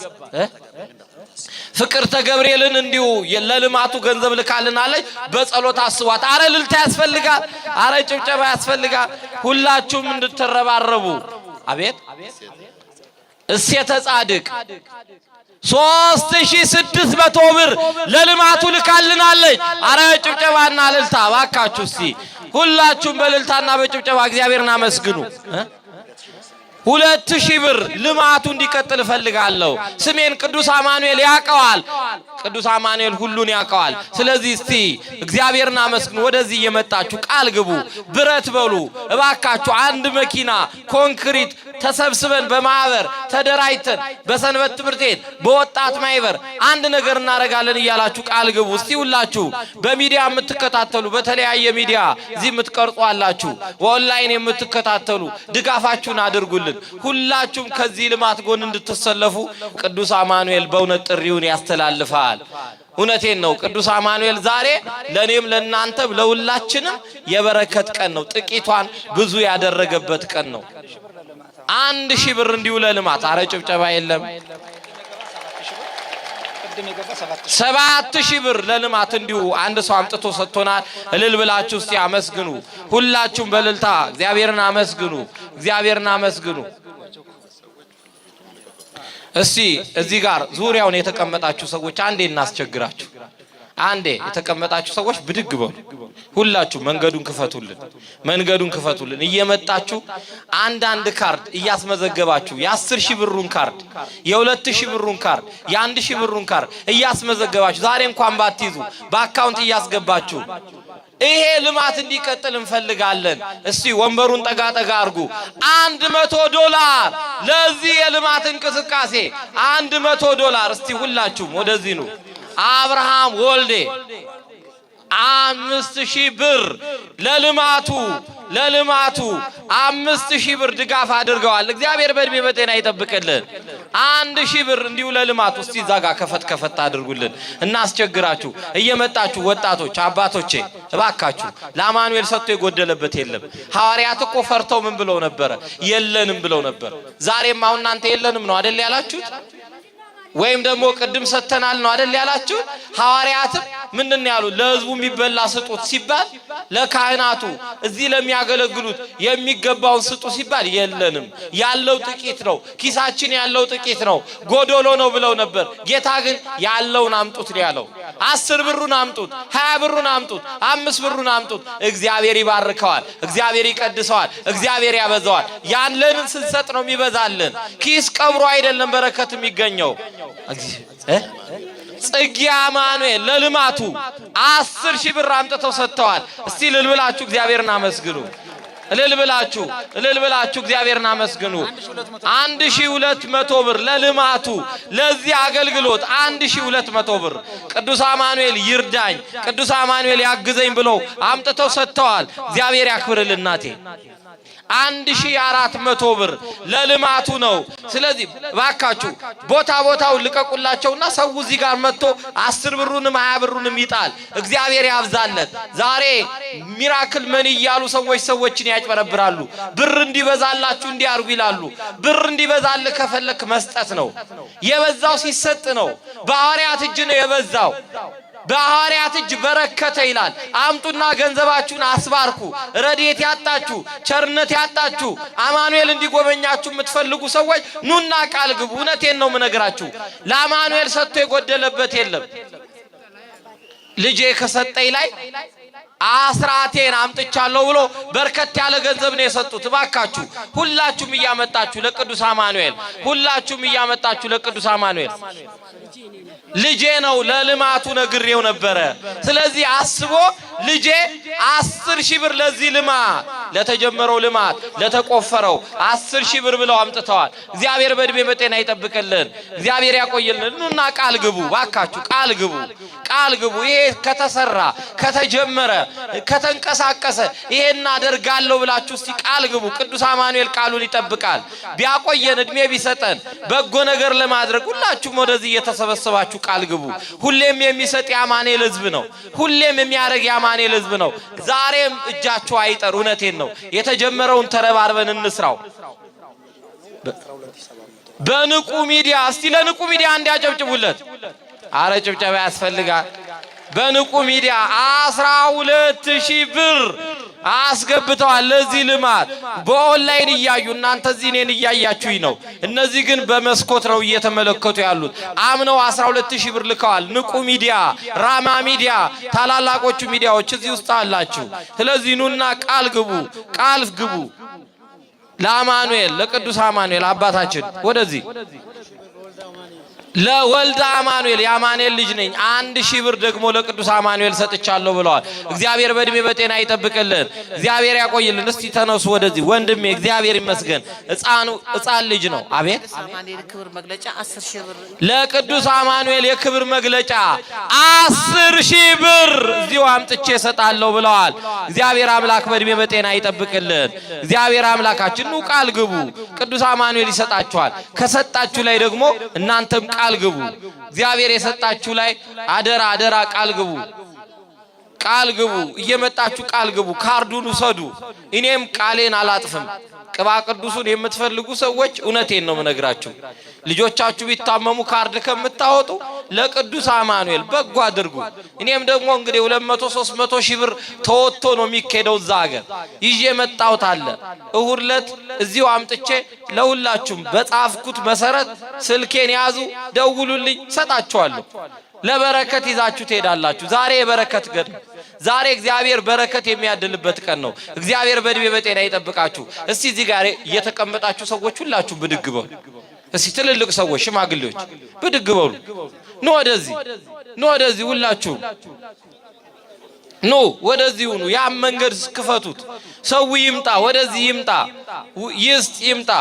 ፍቅርተ ገብርኤልን እንዲሁ ለልማቱ ገንዘብ ልካልናለች። በጸሎት አስቧት። አረ እልልታ ያስፈልጋል። አረ ጭብጨባ ያስፈልጋል። ሁላችሁም እንድትረባረቡ። አቤት እሴተ ጻድቅ 3600 ብር ለልማቱ ልካልናለች። አረ ጭብጨባና እልልታ ባካችሁ። እስቲ ሁላችሁም በእልልታና በጭብጨባ እግዚአብሔርን አመስግኑ። 2000 ብር ልማቱ እንዲቀጥል ፈልጋለሁ። ስሜን ቅዱስ አማኑኤል ያቀዋል። ቅዱስ አማኑኤል ሁሉን ያቀዋል። ስለዚህ እስቲ እግዚአብሔርን አመስግኑ። ወደዚህ እየመጣችሁ ቃል ግቡ፣ ብረት በሉ እባካችሁ። አንድ መኪና ኮንክሪት ተሰብስበን በማህበር ተደራጅተን በሰንበት ትምህርት ቤት በወጣት ማህበር አንድ ነገር እናረጋለን እያላችሁ ቃል ግቡ። እስቲ ሁላችሁ በሚዲያ የምትከታተሉ በተለያየ ሚዲያ እዚህ የምትቀርጹ አላችሁ፣ ኦንላይን የምትከታተሉ ድጋፋችሁን አድርጉልን። ሁላችሁም ከዚህ ልማት ጎን እንድትሰለፉ ቅዱስ አማኑኤል በእውነት ጥሪውን ያስተላልፋል። እውነቴን ነው። ቅዱስ አማኑኤል ዛሬ ለኔም ለናንተም ለሁላችንም የበረከት ቀን ነው። ጥቂቷን ብዙ ያደረገበት ቀን ነው። 1000 ብር እንዲሁ ለልማት። አረ ጭብጨባ የለም። 7000 ብር ለልማት እንዲሁ አንድ ሰው አምጥቶ ሰጥቶናል። እልል ብላችሁ እስቲ አመስግኑ። ሁላችሁም በእልልታ እግዚአብሔርን አመስግኑ። እግዚአብሔርን አመስግኑ። እስቲ እዚህ ጋር ዙሪያውን የተቀመጣችሁ ሰዎች አንዴ እናስቸግራችሁ። አንዴ የተቀመጣችሁ ሰዎች ብድግ በሉ። ሁላችሁ መንገዱን ክፈቱልን። እየመጣችሁ አንድ ካርድ እያስመዘገባችሁ የ10000 ብሩን ካርድ፣ የ2000 ብሩን ካርድ፣ የ1000 ብሩን ካርድ እያስመዘገባችሁ ዛሬ እንኳን ባትይዙ በአካውንት እያስገባችሁ ይሄ ልማት እንዲቀጥል እንፈልጋለን። እስቲ ወንበሩን ጠጋ አድርጉ። $100 ለዚህ የልማት እንቅስቃሴ $100። እስቲ ሁላችሁም ወደዚህ ነው። አብርሃም ወልዴ 5000 ብር ለልማቱ 5000 ብር ድጋፍ አድርገዋል። እግዚአብሔር በእድሜ በጤና ይጠብቅልን። 1000 ብር እንዲሁ ለልማቱ። እስቲ ዛጋ ከፈት አድርጉልን። እናስቸግራችሁ እየመጣችሁ ወጣቶች አባቶቼ እባካችሁ ለአማኑኤል ሰጥቶ የጎደለበት የለም። ሐዋርያት እኮ ፈርተው ምን ብለው ነበር? የለንም ብለው ነበር። ዛሬም አሁን እናንተ የለንም ነው አይደል ያላችሁት? ወይም ደግሞ ቅድም ሰተናል ነው አይደል ያላችሁ? ሐዋርያትም ምንድን ነው ያሉት? ለህዝቡ የሚበላ ስጡት ሲባል ለካህናቱ እዚህ ለሚያገለግሉት የሚገባውን ስጡ ሲባል የለንም፣ ያለው ጥቂት ነው፣ ኪሳችን ያለው ጥቂት ነው፣ ጎዶሎ ነው ብለው ነበር። ጌታ ግን ያለውን አምጡት ነው ያለው። 10 ብሩን አምጡት፣ 20 ብሩን አምጡት፣ 5 ብሩን አምጡት። እግዚአብሔር ይባርከዋል፣ እግዚአብሔር ይቀድሰዋል፣ እግዚአብሔር ያበዛዋል። ያለንን ስንሰጥ ነው የሚበዛልን። ኪስ ቀብሮ አይደለም በረከት የሚገኘው። ጽጌ አማኑኤል ለልማቱ 10,000 ብር አምጥተው ሰጥተዋል። እስቲ ልልብላችሁ እግዚአብሔርን አመስግኑ። ልልብላችሁ እግዚአብሔርን አመስግኑ። 1200 ብር ለልማቱ ለዚህ አገልግሎት 1200 ብር ቅዱስ አማኑኤል ይርዳኝ፣ ቅዱስ አማኑኤል ያግዘኝ ብለው አምጥተው ሰጥተዋል። እግዚአብሔር ያክብርልን እናቴ። 1400 ብር ለልማቱ ነው። ስለዚህ ባካችሁ ቦታውን ልቀቁላቸውና ሰው እዚህ ጋር መጥቶ 10 ብሩንም 20 ብሩንም ይጣል። እግዚአብሔር ያብዛለት። ዛሬ ሚራክል ምን እያሉ ሰዎችን ያጭበረብራሉ። ብር እንዲበዛላችሁ እንዲያርጉ ይላሉ። ብር እንዲበዛልህ ከፈለክ መስጠት ነው። የበዛው ሲሰጥ ነው። በሐዋርያት እጅ ነው የበዛው። በሐዋርያት እጅ በረከተ ይላል። አምጡና ገንዘባችሁን አስባርኩ። ረድኤት ያጣችሁ፣ ቸርነት ያጣችሁ፣ አማኑኤል እንዲጎበኛችሁ የምትፈልጉ ሰዎች ኑና ቃል ግቡ። እውነቴን ነው የምነግራችሁ። ለአማኑኤል ሰጥቶ የጎደለበት የለም። ልጄ ከሰጠኝ ላይ አስራቴን አምጥቻለሁ ብሎ በርከት ያለ ገንዘብ ነው የሰጡት። እባካችሁ ሁላችሁም እያመጣችሁ ለቅዱስ አማኑኤል፣ ሁላችሁም እያመጣችሁ ለቅዱስ አማኑኤል። ልጄ ነው ለልማቱ ነግሬው ነበረ። ስለዚህ አስቦ ልጄ 10,000 ብር ለዚህ ልማት ለተጀመረው ልማት ለተቆፈረው 10,000 ብር ብለው አምጥተዋል። እግዚአብሔር በእድሜ በጤና ይጠብቅልን፣ እግዚአብሔር ያቆይልን። ኑና ቃል ግቡ ባካችሁ፣ ቃል ግቡ። ይሄ ከተሰራ ከተጀመረ ከተንቀሳቀሰ ይሄን አደርጋለሁ ብላችሁ እስቲ ቃል ግቡ። ቅዱስ አማኑኤል ቃሉን ይጠብቃል። ቢያቆየን እድሜ ቢሰጠን በጎ ነገር ለማድረግ ሁላችሁም ወደዚህ እየተሰበሰባችሁ ቃል ግቡ። ሁሌም የሚሰጥ የአማኑኤል ሕዝብ ነው። ሁሌም የሚያደርግ የአማኑኤል ሕዝብ ነው። ዛሬም እጃችሁ አይጠር። እውነቴን ነው። የተጀመረውን ተረባርበን እንስራው። በንቁ ሚዲያ እስቲ ለንቁ ሚዲያ እንዲያጨብጭቡለት። አረ ጭብጨባ ያስፈልጋል። በንቁ ሚዲያ 12,000 ብር አስገብተዋል ለዚህ ልማት። በኦንላይን እያዩ እናንተ እዚህ እኔን እያያችሁኝ ነው። እነዚህ ግን በመስኮት ነው እየተመለከቱ ያሉት። አምነው 12,000 ብር ልከዋል። ንቁ ሚዲያ፣ ራማ ሚዲያ፣ ታላላቆቹ ሚዲያዎች እዚህ ውስጥ አላችሁ። ስለዚህ ኑና ቃል ግቡ ለአማኑኤል፣ ለቅዱስ አማኑኤል አባታችን። ወደዚህ ለወልደ አማኑኤል የአማኑኤል ልጅ ነኝ 1,000 ብር ደግሞ ለቅዱስ አማኑኤል ሰጥቻለሁ ብለዋል። እግዚአብሔር በእድሜ በጤና ይጠብቅልን፣ እግዚአብሔር ያቆይልን። እስቲ ተነሱ ወደዚህ ወንድሜ። እግዚአብሔር ይመስገን። ሕፃን ልጅ ነው። አቤት ለቅዱስ አማኑኤል የክብር መግለጫ 10,000 ብር እዚሁ አምጥቼ እሰጣለሁ ብለዋል። እግዚአብሔር አምላክ በእድሜ በጤና ይጠብቅልን። እግዚአብሔር አምላካችን ኑ ቃል ግቡ። ቅዱስ አማኑኤል ይሰጣችኋል። ከሰጣችሁ ላይ ደግሞ እናንተም ቃል ግቡ። እግዚአብሔር የሰጣችሁ ላይ አደራ ቃል ግቡ። እየመጣችሁ ቃል ግቡ። ካርዱን ውሰዱ። እኔም ቃሌን አላጥፍም። ቅባ ቅዱሱን የምትፈልጉ ሰዎች እውነቴን ነው የምነግራችሁ። ልጆቻችሁ ቢታመሙ ካርድ ከምታወጡ ለቅዱስ አማኑኤል በጎ አድርጉ። እኔም ደግሞ እንግዲህ 200-300 ሺህ ብር ተወጥቶ ነው የሚካሄደው እዛ ሀገር። ይዤ መጣሁት አለ እሁድ ዕለት እዚሁ አምጥቼ ለሁላችሁም በጻፍኩት መሰረት ስልኬን ያዙ፣ ደውሉልኝ፣ ሰጣችኋለሁ። ለበረከት ይዛችሁ ትሄዳላችሁ። ዛሬ የበረከት ቀን፣ ዛሬ እግዚአብሔር በረከት የሚያድልበት ቀን ነው። እግዚአብሔር በእድሜ በጤና ይጠብቃችሁ። እስቲ እዚህ ጋር የተቀመጣችሁ ሰዎች ሁላችሁ ብድግ በሉ። እስቲ ትልልቅ ሰዎች ሽማግሌዎች ብድግ በሉ። ኑ ወደዚህ ሁላችሁ ኑ ወደዚህ ሁኑ። ያን መንገድ ክፈቱት። ሰው ይምጣ፣ ወደዚህ ይምጣ።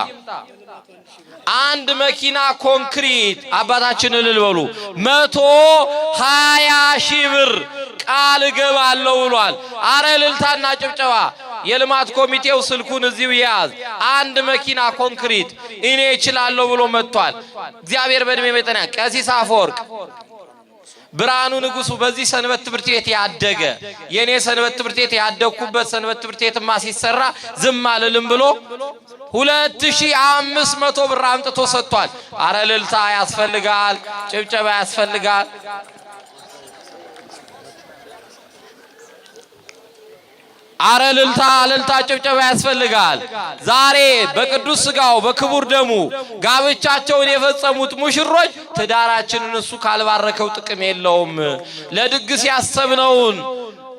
አንድ መኪና ኮንክሪት አባታችን እልል በሉ 120 ሺህ ብር ቃል እገባለሁ ብሏል። አረ እልልታና ጭብጨባ። የልማት ኮሚቴው ስልኩን እዚሁ ያዝ። አንድ መኪና ኮንክሪት እኔ እችላለሁ ብሎ መጥቷል። እግዚአብሔር በእድሜ በጤና ቀሲስ አፈወርቅ ብርሃኑ ንጉሱ በዚህ ሰንበት ትምህርት ቤት ያደገ የኔ ሰንበት ትምህርት ቤት ያደኩበት ሰንበት ትምህርት ቤትማ ሲሰራ ዝም አልልም ብሎ 2500 ብር አምጥቶ ሰጥቷል። አረ እልልታ ያስፈልጋል፣ ጭብጨባ ያስፈልጋል። አረ እልልታ ጭብጨባ ያስፈልጋል። ዛሬ በቅዱስ ሥጋው በክቡር ደሙ ጋብቻቸውን የፈጸሙት ሙሽሮች ትዳራችንን እሱ ካልባረከው ጥቅም የለውም። ለድግስ ያሰብነውን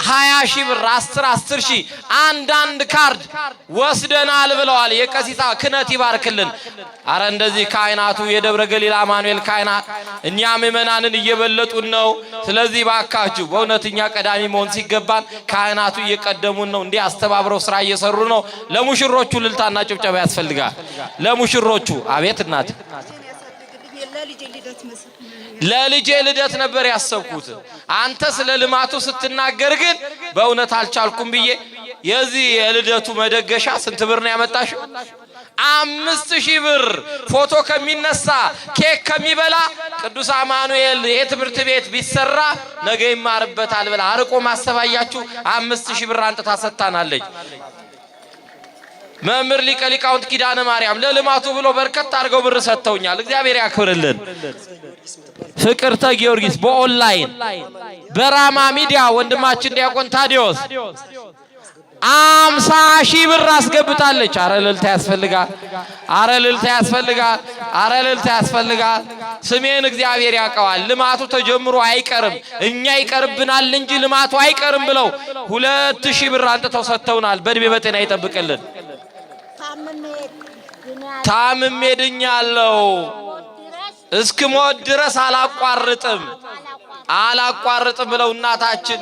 20 ሺህ ብር 10 ሺህ አንዳንድ ካርድ ወስደናል ብለዋል። የቀሲሳ ክህነት ይባርክልን። አረ እንደዚህ ካህናቱ የደብረ ገሊላ አማኑኤል ካህናት እኛ ምእመናንን እየበለጡን ነው። ስለዚህ ባካችሁ በእውነተኛ ቀዳሚ መሆን ሲገባን ካህናቱ እየቀደሙን ነው። እንዲህ አስተባብረው ስራ እየሰሩ ነው። ለሙሽሮቹ እልልታና ጭብጨባ ያስፈልጋል። ለሙሽሮቹ አቤት እናት ለልጄ ልደት ነበር ያሰብኩት። አንተ ስለ ልማቱ ስትናገር ግን በእውነት አልቻልኩም ብዬ የዚህ የልደቱ መደገሻ ስንት ብር ነው ያመጣሽው? 5000 ብር ፎቶ ከሚነሳ ኬክ ከሚበላ ቅዱስ አማኑኤል የትምህርት ቤት ቢሰራ ነገ ይማርበታል ብላ አርቆ ማሰባያችሁ 5000 ብር አንጥታ ሰጥታናለች። መምህር ሊቀ ሊቃውንት ኪዳነ ማርያም ለልማቱ ብሎ በርከት አድርገው ብር ሰጥተውኛል። እግዚአብሔር ያክብርልን። ፍቅርተ ጊዮርጊስ በኦንላይን በራማ ሚዲያ ወንድማችን ዲያቆን ታዲዮስ 50 ሺህ ብር አስገብታለች። አረ እልልታ ያስፈልጋል። አረ እልልታ ያስፈልጋል። አረ እልልታ ያስፈልጋል። ስሜን እግዚአብሔር ያውቀዋል። ልማቱ ተጀምሮ አይቀርም፣ እኛ ይቀርብናል እንጂ ልማቱ አይቀርም ብለው 2000 ብር አንጥተው ሰጥተውናል። በእድሜ በጤና ይጠብቅልን። ታምሜ ድኛለሁ፣ እስክሞት ድረስ አላቋርጥም ብለው እናታችን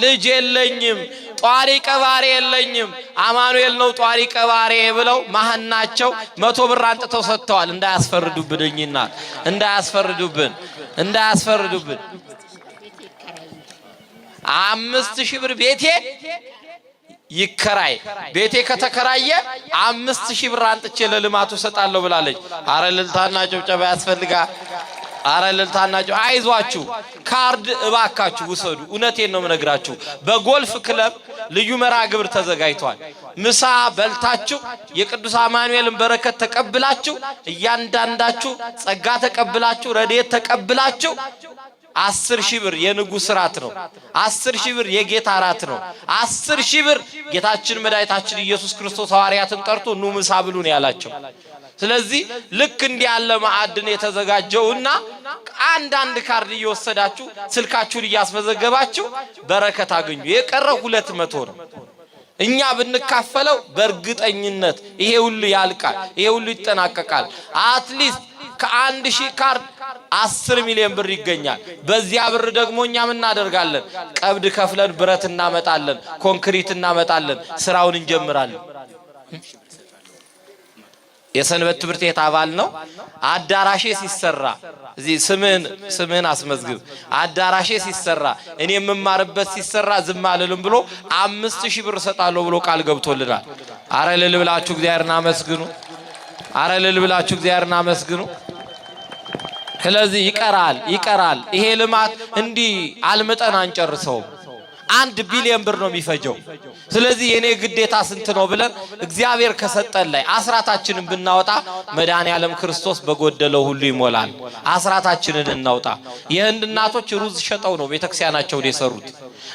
ልጅ የለኝም ጧሪ ቀባሪ የለኝም አማኑኤል ነው ጧሪ ቀባሪ ብለው ማህናቸው 100 ብር አንጥተው ሰጥተዋል። እንዳያስፈርዱብን እኝና እንዳያስፈርዱብን 5000 ብር ቤቴ ይከራይ። ቤቴ ከተከራየ 5000 ብር አንጥቼ ለልማቱ ሰጣለሁ ብላለች። አረ እልልታና ጭብጨባ ያስፈልጋል። አረ እልልታና ጭብጨባ። አይዟችሁ ካርድ እባካችሁ ውሰዱ። እውነቴን ነው የምነግራችሁ። በጎልፍ ክለብ ልዩ መርሃ ግብር ተዘጋጅቷል። ምሳ በልታችሁ የቅዱስ አማኑኤልን በረከት ተቀብላችሁ እያንዳንዳችሁ ጸጋ ተቀብላችሁ ረድኤት ተቀብላችሁ 10,000 ብር የንጉሥ ራት ነው። 10,000 ብር የጌታ ራት ነው። 10,000 ብር ጌታችን መድኃኒታችን ኢየሱስ ክርስቶስ ሐዋርያትን ጠርቶ ኑ ምሳ ብሉ ነው ያላቸው። ስለዚህ ልክ እንዲህ ያለ ማዕድን የተዘጋጀውና አንዳንድ ካርድ እየወሰዳችሁ ስልካችሁን እያስመዘገባችሁ በረከት አገኙ። የቀረው 200 ነው። እኛ ብንካፈለው በእርግጠኝነት ይሄ ሁሉ ያልቃል፣ ይሄ ሁሉ ይጠናቀቃል። አትሊስት ከ1000 ካርድ 10 ሚሊዮን ብር ይገኛል። በዚያ ብር ደግሞ እኛ ምን እናደርጋለን? ቀብድ ከፍለን ብረት እናመጣለን፣ ኮንክሪት እናመጣለን፣ ስራውን እንጀምራለን። የሰንበት ትምህርት ቤት አባል ነው። አዳራሼ ሲሰራ እዚህ ስምህን አስመዝግብ። አዳራሼ ሲሰራ እኔ የምማርበት ሲሰራ ዝም አልልም ብሎ 5000 ብር ሰጣለሁ ብሎ ቃል ገብቶልናል። አረ እልል ብላችሁ እግዚአብሔርን አመስግኑ። አረ እልል ብላችሁ እግዚአብሔርን አመስግኑ። ስለዚህ ይቀራል። ይሄ ልማት እንዲህ አልምጠን አንጨርሰውም። 1 ቢሊዮን ብር ነው የሚፈጀው። ስለዚህ የኔ ግዴታ ስንት ነው ብለን እግዚአብሔር ከሰጠን ላይ አስራታችንን ብናወጣ መድኃኔዓለም ክርስቶስ በጎደለው ሁሉ ይሞላል። አስራታችንን እናውጣ። የህንድ እናቶች ሩዝ ሸጠው ነው ቤተክርስቲያናቸውን የሰሩት።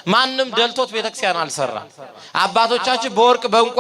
ማንም ደልቶት ቤተክርስቲያን አልሰራ። አባቶቻችን በወርቅ በእንቁ